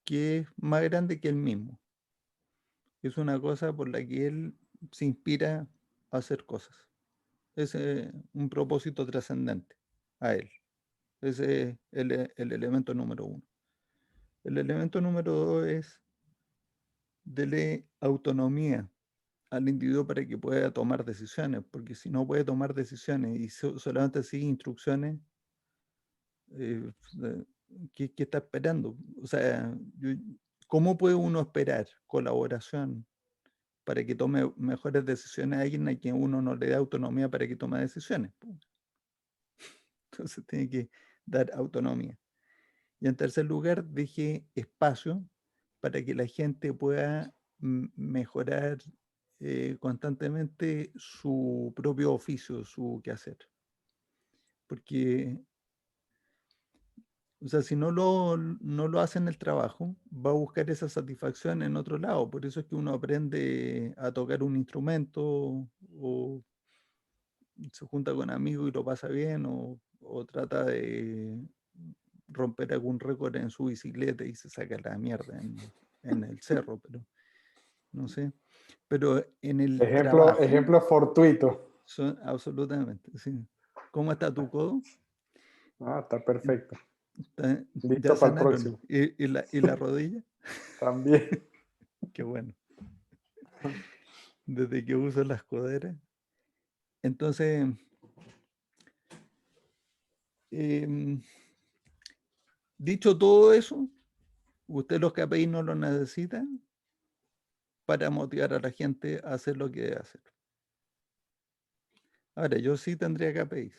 que es más grande que él mismo. Es una cosa por la que él se inspira a hacer cosas. Es un propósito trascendente a él. Ese es el elemento número uno. El elemento número dos es darle autonomía al individuo para que pueda tomar decisiones, porque si no puede tomar decisiones y solamente sigue instrucciones, eh, ¿qué está esperando? O sea, ¿cómo puede uno esperar colaboración para que tome mejores decisiones a alguien a quien uno no le da autonomía para que tome decisiones? Entonces tiene que dar autonomía. Y en tercer lugar, deje espacio para que la gente pueda mejorar constantemente su propio oficio, su quehacer. Porque, o sea, si no lo hace en el trabajo, va a buscar esa satisfacción en otro lado. Por eso es que uno aprende a tocar un instrumento o se junta con amigos y lo pasa bien o trata de romper algún récord en su bicicleta y se saca la mierda en el cerro, pero no sé. Pero en el trabajo, Ejemplo fortuito. absolutamente, sí. ¿Cómo está tu codo? Está perfecto. ¿Ya Listo para el sanaron? próximo. ¿Y la rodilla? También. Qué bueno. Desde que uso las coderas. Entonces, dicho todo eso, usted los KPI no los necesita para motivar a la gente a hacer lo que debe hacer. Ahora, yo sí tendría KPIs,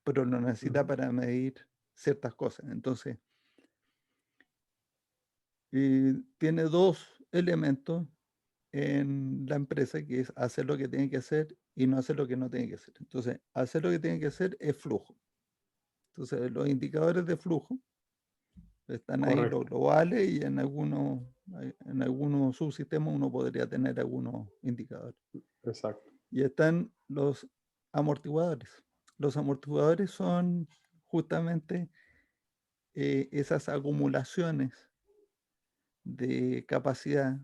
pero lo necesita para medir ciertas cosas. Entonces, tiene dos elementos en la empresa, que es hacer lo que tiene que hacer y no hacer lo que no tiene que hacer. Entonces, hacer lo que tiene que hacer es flujo. Entonces, los indicadores de flujo están ahí, los globales, y en algunos subsistemas uno podría tener algunos indicadores. Exacto. Y están los amortiguadores. Los amortiguadores son justamente esas acumulaciones de capacidad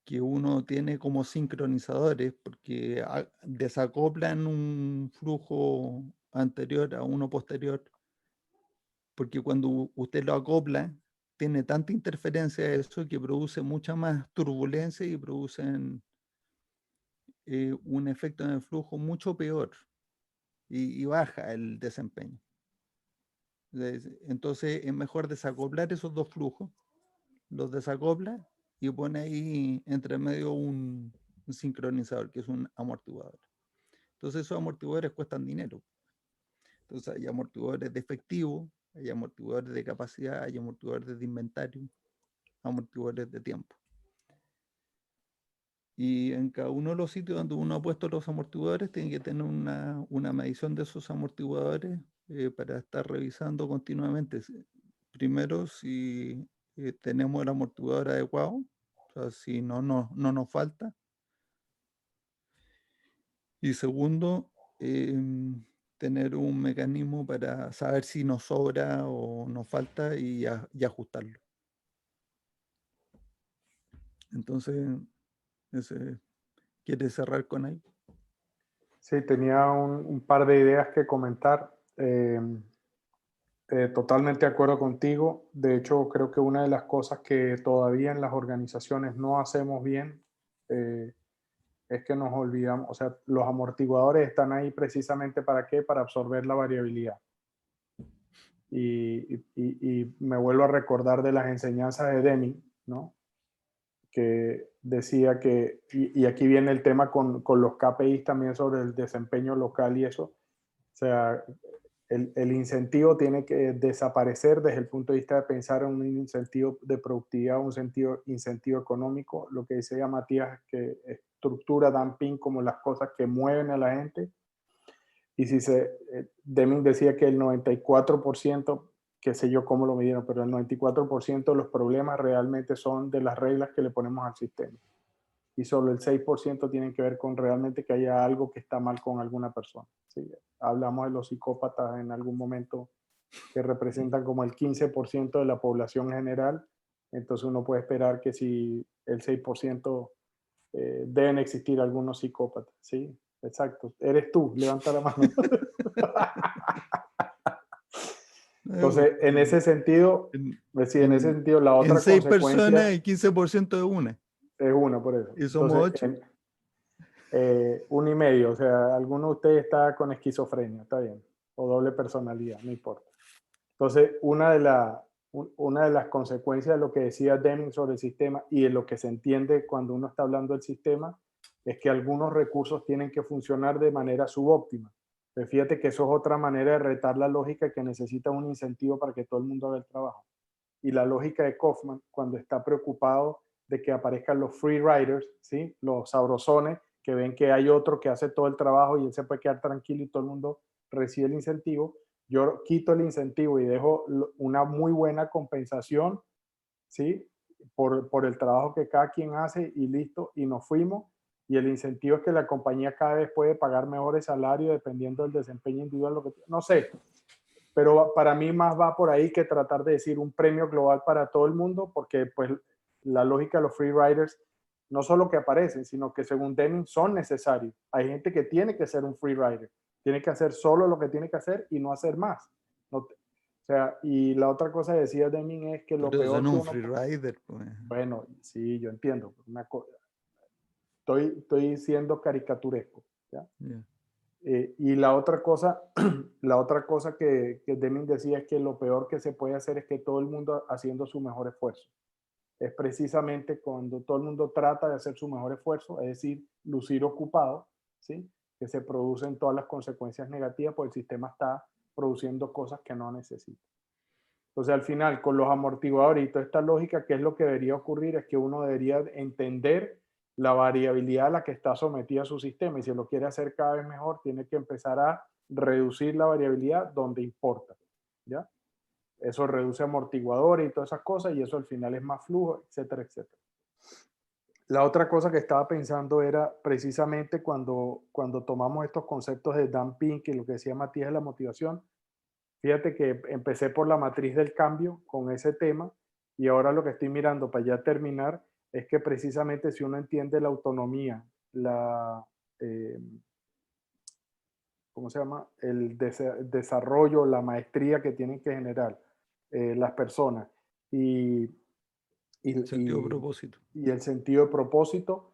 que uno tiene como sincronizadores, porque desacoplan un flujo anterior a uno posterior, porque cuando usted lo acopla, tiene tanta interferencia de eso que produce mucha más turbulencia y producen un efecto en el flujo mucho peor y baja el desempeño. Entonces es mejor desacoplar esos dos flujos, los desacopla y pone ahí entre medio un sincronizador, que es un amortiguador. Entonces esos amortiguadores cuestan dinero. Entonces hay amortiguadores de efectivo, hay amortiguadores de capacidad, hay amortiguadores de inventario, amortiguadores de tiempo. Y en cada uno de los sitios donde uno ha puesto los amortiguadores, tiene que tener una medición de esos amortiguadores para estar revisando continuamente. Primero, si tenemos el amortiguador adecuado, o sea, si no nos falta. Y segundo, tener un mecanismo para saber si nos sobra o nos falta y ajustarlo. Entonces, ¿quieres cerrar con ahí? Sí, tenía un par de ideas que comentar. Totalmente de acuerdo contigo. De hecho, creo que una de las cosas que todavía en las organizaciones no hacemos bien es que nos olvidamos, o sea, los amortiguadores están ahí precisamente ¿para qué? Para absorber la variabilidad. Y me vuelvo a recordar de las enseñanzas de Deming, ¿no? Que decía que, y aquí viene el tema con los KPIs también sobre el desempeño local y eso, o sea, el incentivo tiene que desaparecer desde el punto de vista de pensar en un incentivo de productividad, un incentivo económico, lo que decía Matías, que estructura dumping como las cosas que mueven a la gente. Y si Deming decía que el 94%, qué sé yo cómo lo midieron, pero el 94% de los problemas realmente son de las reglas que le ponemos al sistema. Y solo el 6% tienen que ver con realmente que haya algo que está mal con alguna persona. ¿Sí? Hablamos de los psicópatas en algún momento que representan como el 15% de la población general. Entonces uno puede esperar que si el 6% deben existir algunos psicópatas. ¿Sí? Exacto. Eres tú, levanta la mano. Entonces, en ese sentido, en ese sentido, la otra en 6 consecuencia personas, el 15% de una. es una, por eso. Y somos Entonces, 8. 1,5, o sea, alguno de ustedes está con esquizofrenia, está bien, o doble personalidad, no importa. Entonces, una de las consecuencias de lo que decía Deming sobre el sistema y de lo que se entiende cuando uno está hablando del sistema es que algunos recursos tienen que funcionar de manera subóptima. Pero fíjate que eso es otra manera de retar la lógica que necesita un incentivo para que todo el mundo haga el trabajo. Y la lógica de Kaufman, cuando está preocupado de que aparezcan los free riders, ¿sí? Los sabrosones, que ven que hay otro que hace todo el trabajo y él se puede quedar tranquilo y todo el mundo recibe el incentivo. Yo quito el incentivo y dejo una muy buena compensación, ¿sí? Por el trabajo que cada quien hace y listo, y nos fuimos. Y el incentivo es que la compañía cada vez puede pagar mejores salarios dependiendo del desempeño individual, lo que, no sé. Pero para mí más va por ahí que tratar de decir un premio global para todo el mundo, porque pues la lógica de los free riders no solo que aparecen, sino que según Deming son necesarios. Hay gente que tiene que ser un free rider, tiene que hacer solo lo que tiene que hacer y no hacer más. O sea, y la otra cosa que decía Deming es que lo Pero eso peor no que es un uno... free rider. Pues. Bueno, sí, yo entiendo. Estoy siendo caricaturesco. ¿Ya? Yeah. Y la otra cosa, que Deming decía es que lo peor que se puede hacer es que todo el mundo haciendo su mejor esfuerzo. Es precisamente cuando todo el mundo trata de hacer su mejor esfuerzo, es decir, lucir ocupado, ¿sí? Que se producen todas las consecuencias negativas porque el sistema está produciendo cosas que no necesita. Entonces, al final, con los amortiguadores y toda esta lógica, ¿qué es lo que debería ocurrir? Es que uno debería entender la variabilidad a la que está sometida su sistema y si lo quiere hacer cada vez mejor, tiene que empezar a reducir la variabilidad donde importa, ¿ya? Eso reduce amortiguadores y todas esas cosas y eso al final es más flujo, etcétera, etcétera. La otra cosa que estaba pensando era precisamente cuando tomamos estos conceptos de dumping, que lo que decía Matías es la motivación. Fíjate que empecé por la matriz del cambio con ese tema y ahora lo que estoy mirando para ya terminar es que precisamente si uno entiende la autonomía, ¿cómo se llama? El desarrollo, la maestría que tienen que generar las personas y Sentido propósito. y el sentido de propósito,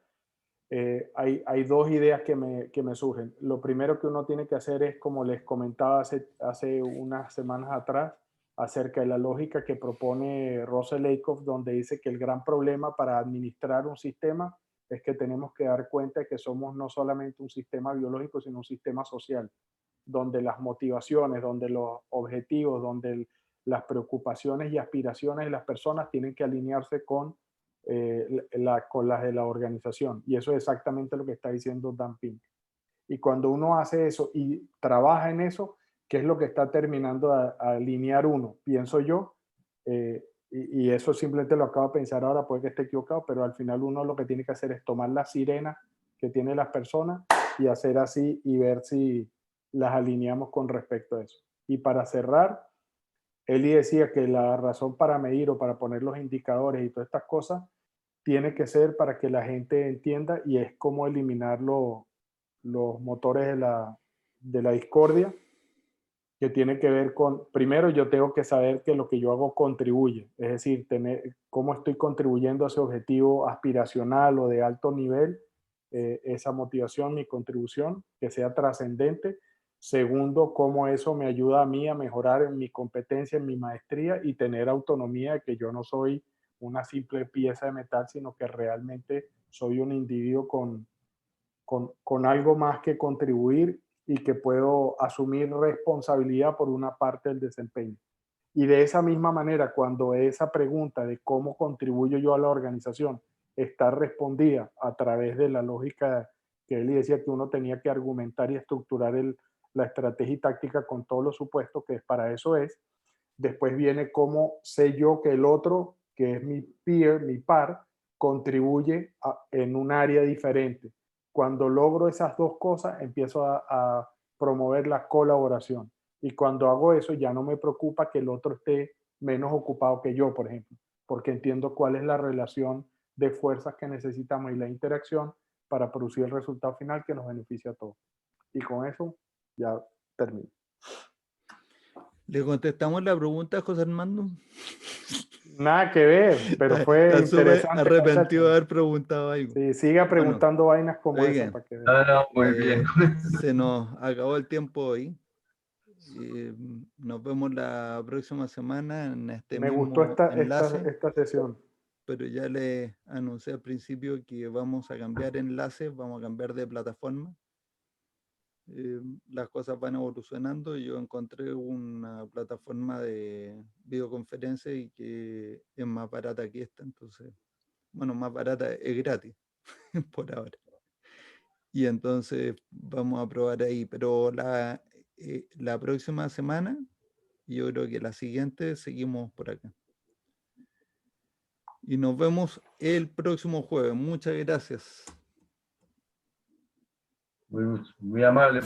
hay dos ideas que me surgen. Lo primero que uno tiene que hacer es, como les comentaba hace unas semanas atrás, acerca de la lógica que propone Russell Lakoff, donde dice que el gran problema para administrar un sistema es que tenemos que dar cuenta de que somos no solamente un sistema biológico, sino un sistema social, donde las motivaciones, donde los objetivos, donde las preocupaciones y aspiraciones de las personas tienen que alinearse con las de la organización. Y eso es exactamente lo que está diciendo Dan Pink. Y cuando uno hace eso y trabaja en eso, ¿qué es lo que está terminando a alinear uno? Pienso yo, y eso simplemente lo acabo de pensar ahora, puede que esté equivocado, pero al final uno lo que tiene que hacer es tomar la sirena que tienen las personas y hacer así y ver si las alineamos con respecto a eso. Y para cerrar, Eli decía que la razón para medir o para poner los indicadores y todas estas cosas tiene que ser para que la gente entienda, y es como eliminar los motores de la discordia, que tiene que ver con, primero yo tengo que saber que lo que yo hago contribuye, es decir, tener cómo estoy contribuyendo a ese objetivo aspiracional o de alto nivel, esa motivación, mi contribución, que sea trascendente. Segundo, cómo eso me ayuda a mí a mejorar en mi competencia, en mi maestría y tener autonomía de que yo no soy una simple pieza de metal, sino que realmente soy un individuo con algo más que contribuir y que puedo asumir responsabilidad por una parte del desempeño. Y de esa misma manera, cuando esa pregunta de cómo contribuyo yo a la organización está respondida a través de la lógica que él decía que uno tenía que argumentar y estructurar la estrategia y táctica con todos los supuestos, que para eso es, después viene cómo sé yo que el otro, que es mi peer, mi par, contribuye en un área diferente. Cuando logro esas dos cosas, empiezo a promover la colaboración. Y cuando hago eso, ya no me preocupa que el otro esté menos ocupado que yo, por ejemplo, porque entiendo cuál es la relación de fuerzas que necesitamos y la interacción para producir el resultado final que nos beneficia a todos. Y con eso ya termino. ¿Le contestamos la pregunta a José Armando? Nada que ver, pero fue Está súper interesante. arrepentido de haber preguntado algo. Sí, siga preguntando vainas como esa para que vean. No, muy bien. Se nos acabó el tiempo hoy. Nos vemos la próxima semana en este Me mismo gustó enlace. esta sesión. Pero ya les anuncié al principio que vamos a cambiar enlaces, vamos a cambiar de plataforma. Las cosas van evolucionando. Yo encontré una plataforma de videoconferencia y que es más barata que esta, entonces, bueno, más barata, es gratis por ahora. Y entonces vamos a probar ahí, pero la próxima semana, yo creo que la siguiente, seguimos por acá. Y nos vemos el próximo jueves. Muchas gracias. Muy amable.